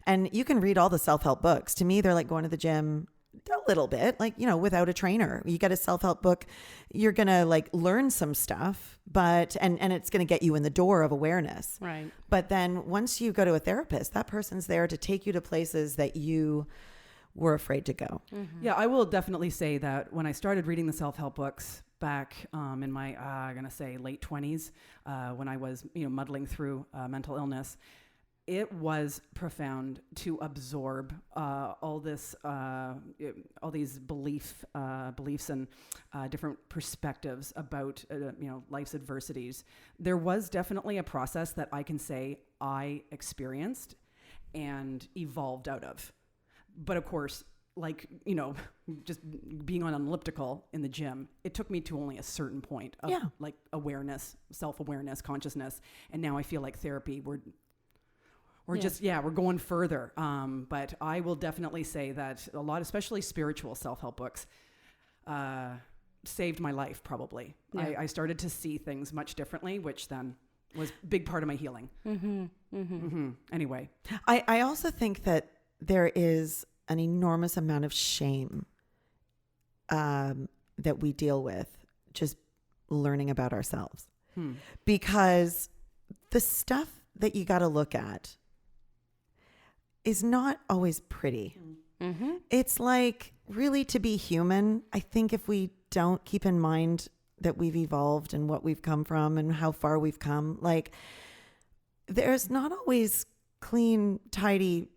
And you can read all the self-help books. To me, they're like going to the gym a little bit, like, without a trainer. You get a self-help book, you're going to like learn some stuff, but and it's going to get you in the door of awareness. Right. But then once you go to a therapist, that person's there to take you to places that you were afraid to go. Yeah, I will definitely say that when I started reading the self-help books back in my, I'm going to say late 20s, when I was, muddling through mental illness, it was profound to absorb all these beliefs and different perspectives about life's adversities. There was definitely a process that I can say I experienced and evolved out of. But of course, like, just being on an elliptical in the gym, it took me to only a certain point of like awareness, self-awareness, consciousness. And now I feel like therapy, we're going further. But I will definitely say that a lot, especially spiritual self-help books, saved my life probably. Yeah. I started to see things much differently, which then was a big part of my healing. Anyway. I also think that there is an enormous amount of shame that we deal with just learning about ourselves. Because the stuff that you got to look at is not always pretty. It's like, really, to be human, I think if we don't keep in mind that we've evolved and what we've come from and how far we've come, like, there's not always clean, tidy,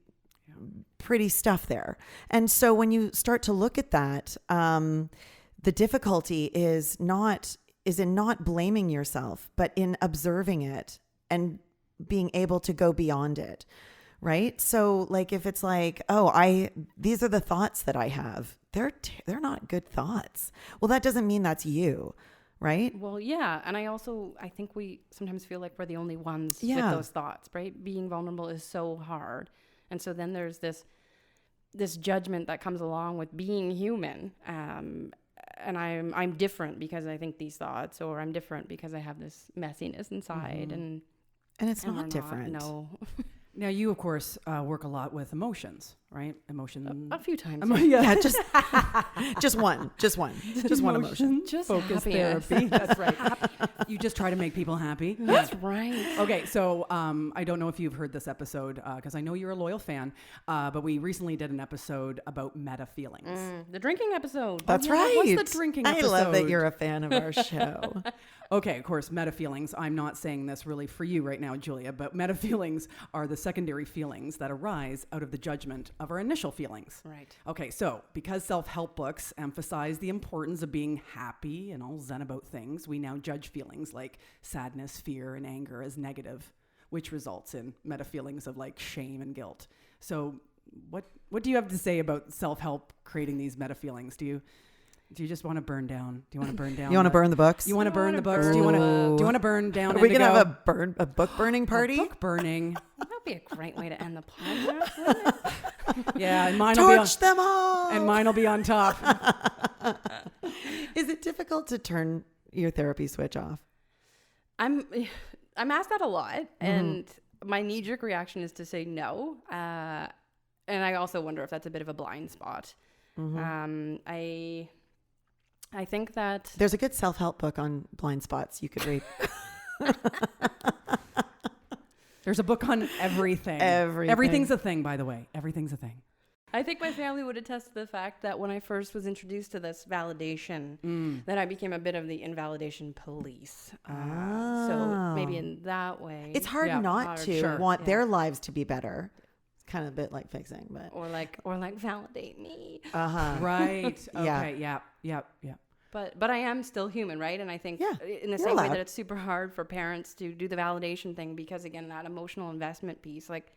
pretty stuff there. And so when you start to look at that, the difficulty is in not blaming yourself, but in observing it and being able to go beyond it. Right. So like, if it's like, these are the thoughts that I have, they're not good thoughts. Well, that doesn't mean that's you. Right. Well, yeah. And I think we sometimes feel like we're the only ones Yeah. with those thoughts, right? Being vulnerable is so hard. And so then there's this judgment that comes along with being human. And I'm different because I think these thoughts, or I'm different because I have this messiness inside. And it's and we're not different. No. Now, you, of course, work a lot with emotions, right? Emotion. A few times. Yeah, just one emotion. Just Focus happiness. therapy. That's right. You just try to make people happy. That's right. Okay, so I don't know if you've heard this episode because I know you're a loyal fan, but we recently did an episode about meta feelings. The drinking episode. That's yeah, right. what's the drinking I love that episode? you're a fan of our show. Okay, of course, meta feelings. I'm not saying this really for you right now, Julia, but meta feelings are the secondary feelings that arise out of the judgment of our initial feelings. Right. Okay, so because self-help books emphasize the importance of being happy and all zen about things, we now judge feelings like sadness, fear, and anger as negative, which results in meta feelings of like shame and guilt. So what do you have to say about self-help creating these meta feelings? Do you just want to burn down? Do you want to burn down? You want to burn the books? You want to burn the books? burn Do you want the- to burn down? Are we gonna Indigo? have a book burning party? Book burning. That would be a great way to end the podcast, wouldn't it? Yeah, and mine will be on, Torch them all. and mine will be on top. Is it difficult to turn your therapy switch off? I'm asked that a lot, and my knee-jerk reaction is to say no. And I also wonder if that's a bit of a blind spot. I think that There's a good self-help book on blind spots you could read. There's a book on everything. Everything. Everything's a thing, by the way. Everything's a thing. I think my family would attest to the fact that when I first was introduced to this validation, that I became a bit of the invalidation police. So maybe in that way, It's hard Yeah, not hard, to sure. want Yeah. their lives to be better. It's kind of a bit like fixing, but or like validate me. Right. Yeah. Okay. Yeah. But I am still human, right? And I think Yeah, in the you're same way allowed. that it's super hard for parents to do the validation thing because again, that emotional investment piece, like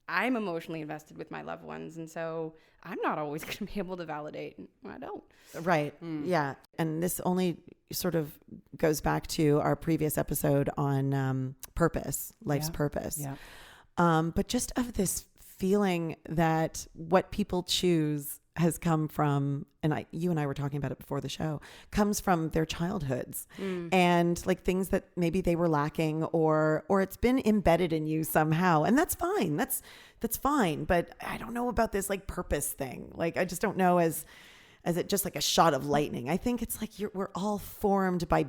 I'm emotionally invested with my loved ones, and so I'm not always going to be able to validate. I don't. right. Yeah. And this only sort of goes back to our previous episode on purpose, life's Yeah. purpose. Yeah. But just of this feeling that what people choose has come from, and you and I were talking about it before the show, comes from their childhoods and like things that maybe they were lacking or it's been embedded in you somehow. And that's fine. That's fine. But I don't know about this like purpose thing. Like, I just don't know as it just like a shot of lightning. I think it's like we're all formed by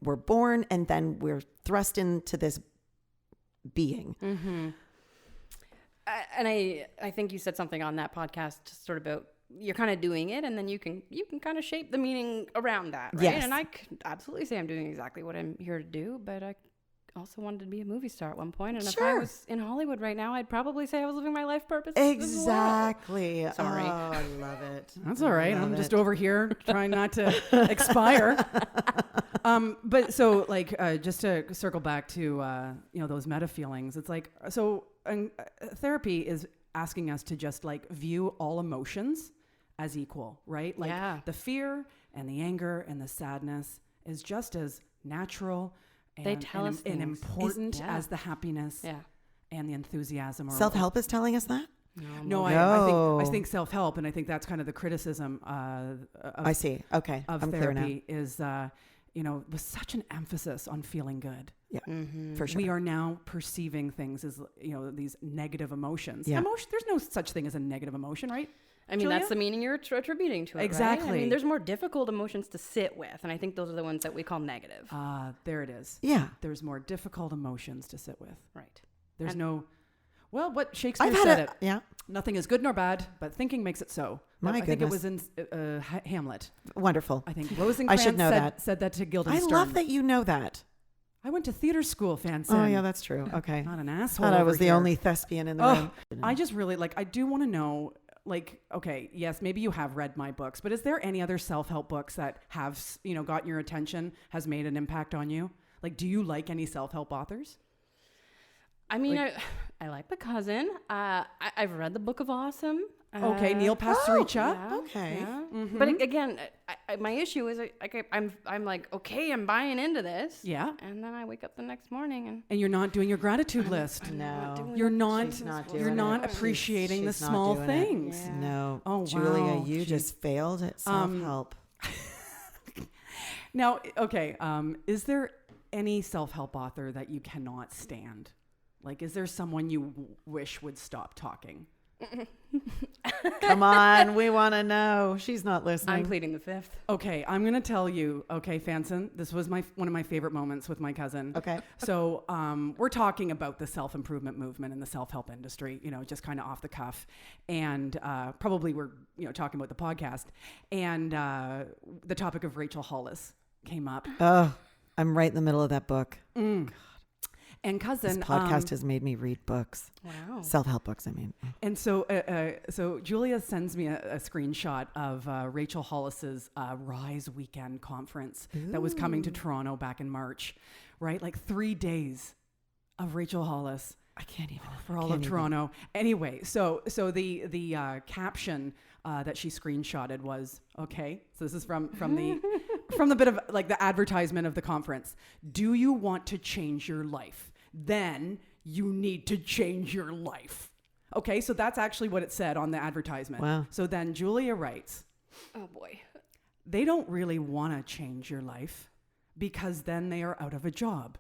we're born and then we're thrust into this being. And I think you said something on that podcast just sort of about you're kind of doing it and then you can kind of shape the meaning around that, right? Yes. And I could absolutely say I'm doing exactly what I'm here to do, but I also wanted to be a movie star at one point, and if I Sure. was in Hollywood right now, I'd probably say I was living my life purpose as well. Exactly. Sorry. Oh, I love it. That's all right. Love I'm just it. over here trying not to expire. But so like, just to circle back to, those meta feelings, it's like, so therapy is asking us to just like view all emotions as equal, right? Like Yeah. the fear and the anger and the sadness is just as natural They tell us and things. important Yeah. as the happiness Yeah. and the enthusiasm. Or Self-help is telling us that? No, I No. think self-help, and I think that's kind of the criticism of I see. Okay. of I'm clear now. therapy is, with such an emphasis on feeling good. Yeah, for sure. We are now perceiving things as, these negative emotions. Yeah. There's no such thing as a negative emotion, right? I mean, Julia? that's the meaning you're attributing to it, right? I Exactly. mean, there's more difficult emotions to sit with, and I think those are the ones that we call negative. There it is. Yeah. There's more difficult emotions to sit with. Right. There's And- what Shakespeare I've had said it. it. Yeah. Nothing is good nor bad, but thinking makes it so. My I think it goodness. was in Hamlet. Wonderful. I think I Rosencrantz should know that. said that to Guildenstern. I love that you know that. I went to theater school, Fanson. Oh, yeah, that's true. Okay. Not an asshole. Thought I over was the here. only thespian in the Oh, room. I just really I do want to know, okay, yes, maybe you have read my books, but is there any other self-help books that have, got your attention, has made an impact on you? Like, do you like any self-help authors? I mean, I like The Cousin. I've read the Book of Awesome. Okay, Neil Pastorius. Yeah, Okay. yeah. Mm-hmm. But again, my issue is I'm like, okay, I'm buying into this. Yeah. And then I wake up the next morning And you're not doing your gratitude list. No. You're not. She's not You're doing not it. appreciating the She's not small doing it. things. Yeah. No. Oh, Julia, wow. you Jeez. just failed at self-help. Now, okay, is there any self-help author that you cannot stand? Like, is there someone you wish would stop talking? Come on, we want to know. She's not I'm listening. pleading the fifth. Okay, I'm gonna tell you. Okay, Fanson, this was one of my favorite moments with my cousin. Okay. So we're talking about the self-improvement movement and the self-help industry, just kind of off the cuff, and probably we're talking about the podcast, and the topic of Rachel Hollis came up. Oh, I'm right in the middle of that book. And cousin, This podcast has made me read books. Wow. Self-help books, I mean. and so Julia sends me a screenshot of Rachel Hollis's Rise Weekend conference that was coming to Toronto back in March, right? Like 3 days of Rachel Hollis. I can't even. For all of Toronto. Anyway, so the caption that she screenshotted was, okay, so this is from the from the bit of like the advertisement of the conference. Do you want to change your life? Then you need to change your life. Okay, so that's actually what it said on the advertisement. Wow. So then Julia writes, Oh boy. they don't really want to change your life because then they are out of a job.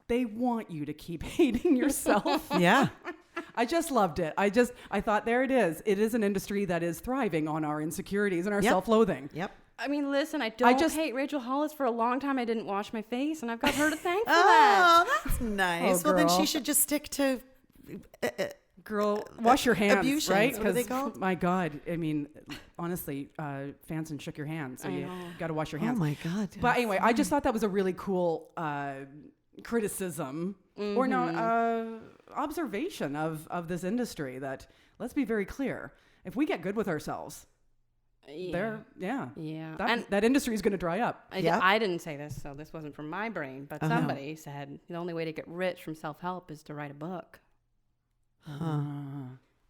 They want you to keep hating yourself. Yeah. I just loved it. I thought, there it is. It is an industry that is thriving on our insecurities and our Yep. self-loathing. Yep. I mean, listen, I don't just- hate Rachel Hollis. For a long time, I didn't wash my face, and I've got her to thank for that. Oh, that's nice. Oh, well, then girl. she should just stick to. Girl, wash your hands, Abusions, right? what are they 'Cause, called? my God, I mean, honestly, Fanson shook your hand, so I you know. got to wash your Oh hands. my God. But anyway, I just thought that was a really cool criticism or no observation of this industry. That, let's be very clear, if we get good with ourselves, Yeah. that that industry is going to dry up. Yeah. I didn't say this, so this wasn't from my brain, but somebody said the only way to get rich from self-help is to write a book.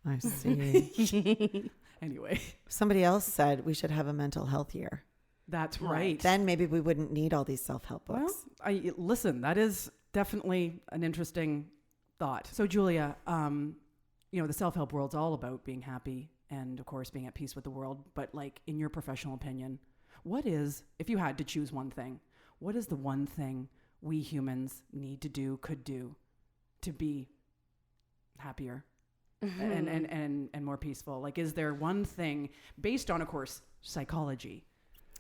I see. Anyway, Somebody else said we should have a mental health year. that's right. Then maybe we wouldn't need all these self-help books. Well, listen, that is definitely an interesting thought. So, Julia, the self-help world's all about being happy and, of course, being at peace with the world. But, like, in your professional opinion, what is, if you had to choose one thing, what is the one thing we humans need to do, could do, to be happier and more peaceful? Like, is there one thing based on, of course, psychology?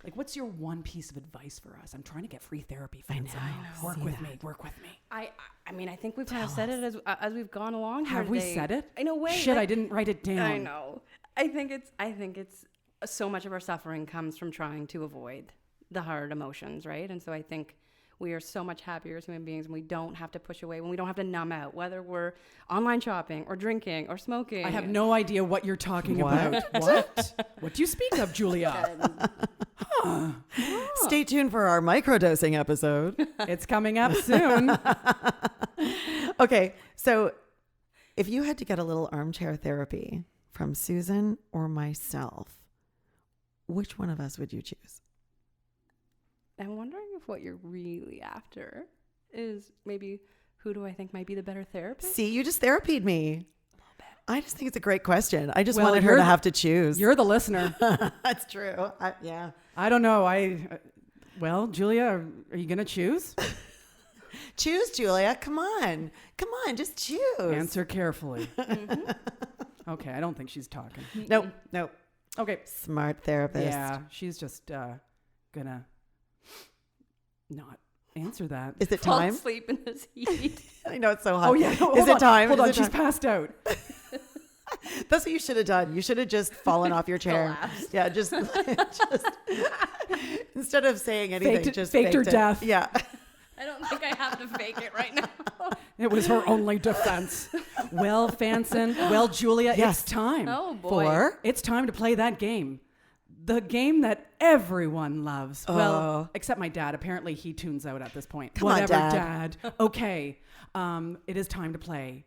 Like, what's your one piece of advice for us? I'm trying to get free therapy. Fans. Work with me. I mean, I think we've kind of said it as we've gone along here Have we today. said it? In a way. Shit, like- I didn't write it down. I know. I think it's so much of our suffering comes from trying to avoid the hard emotions, right? And so I think we are so much happier as human beings when we don't have to push away, when we don't have to numb out, whether we're online shopping or drinking or smoking. I have no idea what you're talking What? about. What? What do you speak of, Julia? Stay tuned for our microdosing episode. It's coming up soon. Okay, so if you had to get a little armchair therapy from Susan or myself, which one of us would you choose? I'm wondering if what you're really after is maybe who do I think might be the better therapist? See, you just therapied me. I just think it's a great question. I just Well, wanted her you're to the- have to choose. You're the listener. That's true. Yeah. I don't know. Well, Julia, are you going to choose? Choose, Julia. Come on. Come on. Just choose. Answer carefully. Okay, I don't think she's talking. Nope. Nope. Okay. Smart therapist. Yeah, she's just gonna not answer that. Is it Fall time? asleep in this heat. I know it's so hot. Oh yeah, Is hold it on, time? Hold Is on, it she's time? passed out. That's what you should have done. You should have just fallen off your chair. Collapsed. Yeah, just instead of saying anything, Faked her it. death. Yeah. I don't think I have to fake it right now. It was her only defense. Well, Fanson, well, Julia, Yes. it's time. Oh boy. For It's time to play that game. The game that everyone loves. Oh. Well, except my dad. Apparently, he tunes out at this point. Come on, Whatever, Dad. Okay. It is time to play.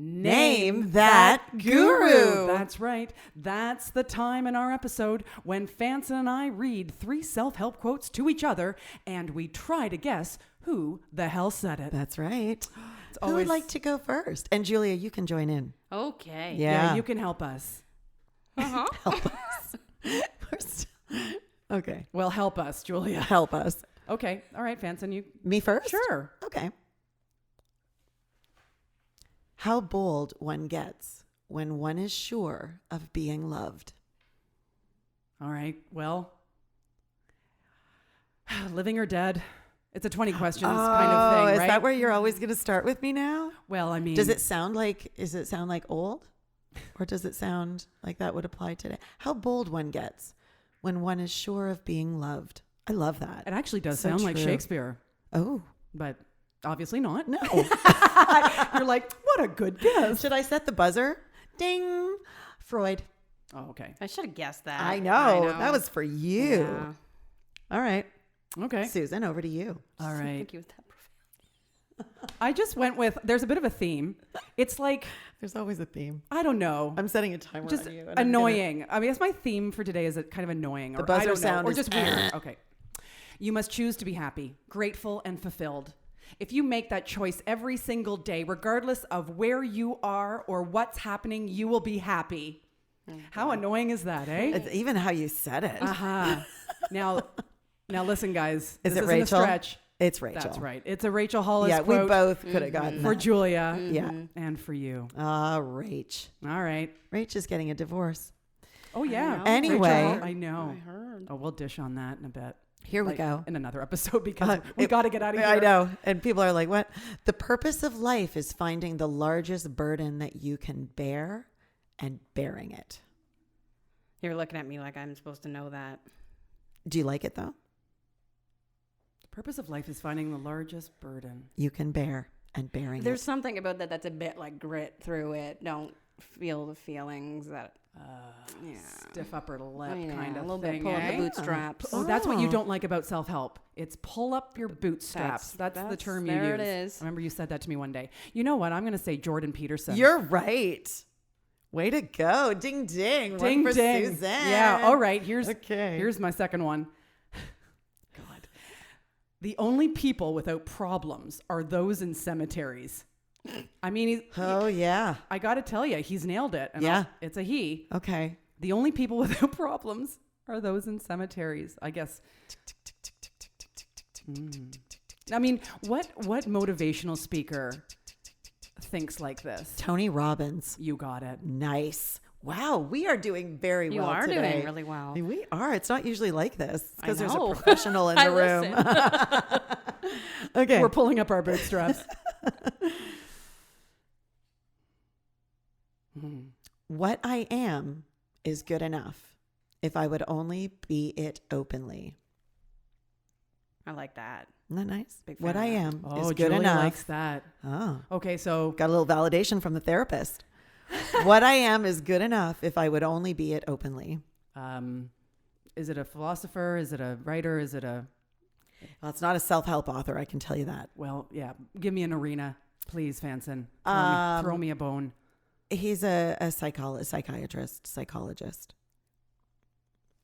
Name That Guru. That's right. That's the time in our episode when Fanson and I read 3 self-help quotes to each other, and we try to guess who the hell said it. That's right. Who would always- like to go first? And Julia, you can join in. Okay. Yeah. You can help us. First. Okay. Well, help us, Julia. Help us. Okay. All right, Fanson, you. Me first? Sure. Okay. How bold one gets when one is sure of being loved? All right. Well, living or dead? It's a 20 questions kind of thing, right? Is that where you're always going to start with me now? Well, I mean, Does it sound like old? Or does it sound like that would apply today? How bold one gets when one is sure of being loved. I love that. It actually does So sound like true. Shakespeare, Oh, but obviously not. no. You're like, what a good guess. Should I set the buzzer? Ding. Freud. Oh, okay. I should have guessed that. I know. That was for you. Yeah. All right. Okay. Susan, over to you. All I right. think he was that profound. I just went with, there's a bit of a theme. It's like, There's always a theme. I don't know. I'm setting a timer Just on you. and I'm gonna- annoying. I mean, that's my theme for today is kind of annoying. Or buzzer I don't know, sound or is just weird. Okay. You must choose to be happy, grateful, and fulfilled. If you make that choice every single day, regardless of where you are or what's happening, you will be happy. How annoying is that, eh? It's even how you said it. Uh-huh. Now listen, guys. Is this it isn't Rachel? a stretch. It's Rachel. That's right. It's a Rachel Hollis Yeah, we quote both could have gotten for that. Julia Yeah. and for you. Rach. All right. Rach is getting a divorce. Oh, yeah. know. Anyway. Rachel, I know. I heard. Oh, we'll dish on that in a bit. Here we Like, go. in another episode because we got to get out of here. I know. And people are like, what? The purpose of life is finding the largest burden that you can bear and bearing it. You're looking at me like I'm supposed to know that. Do you like it though? The purpose of life is finding the largest burden. You can bear and bearing There's it. something about that that's a bit like grit through it. Don't feel the feelings that. Yeah. Stiff upper lip Yeah, kind of a little thing, bit pulling eh? the bootstraps. Oh, that's what you Oh. don't like about self-help. It's pull up your bootstraps. That's the term you use. There it is. I remember you said that to me one day. You know what? I'm going to say Jordan Peterson. You're right. Way to go. Ding, ding. Ding, One for ding. Susan. Yeah. All right. Okay. Here's my second one. God. The only people without problems are those in cemeteries. I mean, Oh, yeah. I got to tell you, he's nailed it. And Yeah. it's a he. Okay. The only people without problems are those in cemeteries, I guess. I mean, what motivational speaker thinks like this? Tony Robbins. You got it. Nice. Wow. We are doing very You well are today. doing really well. We are. It's not usually like this. It's I because there's a know. professional in I the room. Okay. We're pulling up our bootstraps. What I am is good enough if I would only be it openly. I like that. Isn't that nice? Big What fan I of that. am Oh, is good Julia enough. likes that. Oh, Okay, so got a little validation from the therapist. What I am is good enough if I would only be it openly. is it a philosopher? Is it a writer? Is it a... Well, it's not a self-help author, I can tell you that. Well, yeah. Give me an arena, please, Fanson. Throw me a bone. He's a psychologist.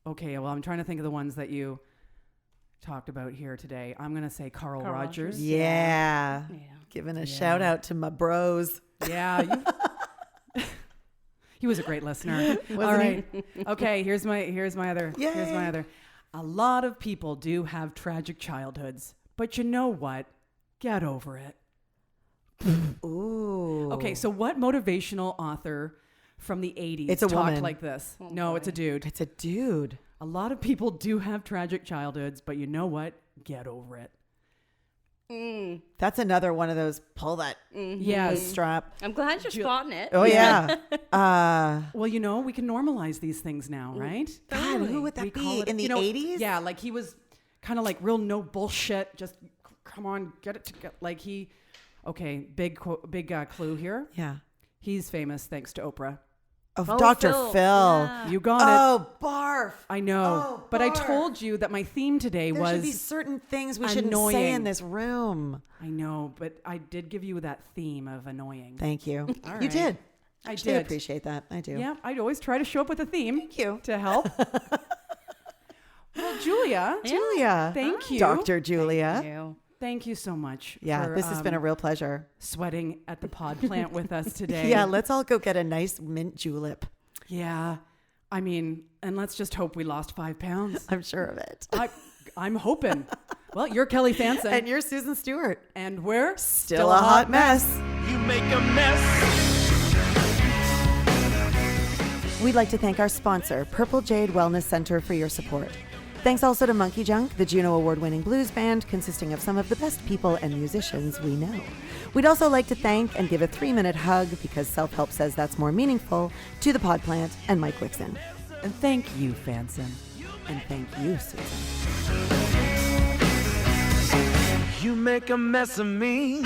Okay, well, I'm trying to think of the ones that you talked about here today. I'm going to say Carl Carl Rogers. Rogers. Yeah. Yeah. Giving a shout out to my bros. Yeah. He was a great listener. All Wasn't he? right. Okay, here's my other. Here's my Yay. other. A lot of people do have tragic childhoods, but you know what? Get over it. Ooh. Okay, so what motivational author from the 80s It's a talked woman. like this? Oh, no, boy. it's a dude. It's a dude. A lot of people do have tragic childhoods, but you know what? Get over it. That's another one of those pull that Yes. strap. I'm glad you're spotting it. Oh yeah. Well, you know, we can normalize these things now, right? God, who would We that call be it- in the you know, 80s? Yeah, like he was kind of like real no bullshit. Just come on, get it together. Like he, okay, big clue here. Yeah. He's famous thanks to Oprah. Of Oh, Dr. Phil. Phil. Yeah. You got it. Oh, barf. I know, Oh, but I barf. told you that my theme today There was. should be certain things we shouldn't say annoying. in this room. I know, but I did give you that theme of annoying. Thank you. All You right. did. I Actually, did. appreciate that. I do. Yeah, I'd always try to show up with a theme. Thank you. To help. Well, Julia, Julia. thank you. Dr. Julia. Thank you. Thank you so much. Yeah, for, this has been a real pleasure. sweating at the pod plant with us today. Yeah, let's all go get a nice mint julep. Yeah. I mean, and let's just hope we lost 5 pounds. I'm sure of it. I'm hoping. Well, you're Kelly Fanson. And you're Susan Stewart. And we're Still a hot mess. You make a mess. We'd like to thank our sponsor, Purple Jade Wellness Center, for your support. Thanks also to Monkey Junk, the Juno Award-winning blues band consisting of some of the best people and musicians we know. We'd also like to thank and give a 3-minute hug, because self-help says that's more meaningful, to the Podplant and Mike Wixon. And thank you, Fanson. And thank you, Susan. You make a mess of me.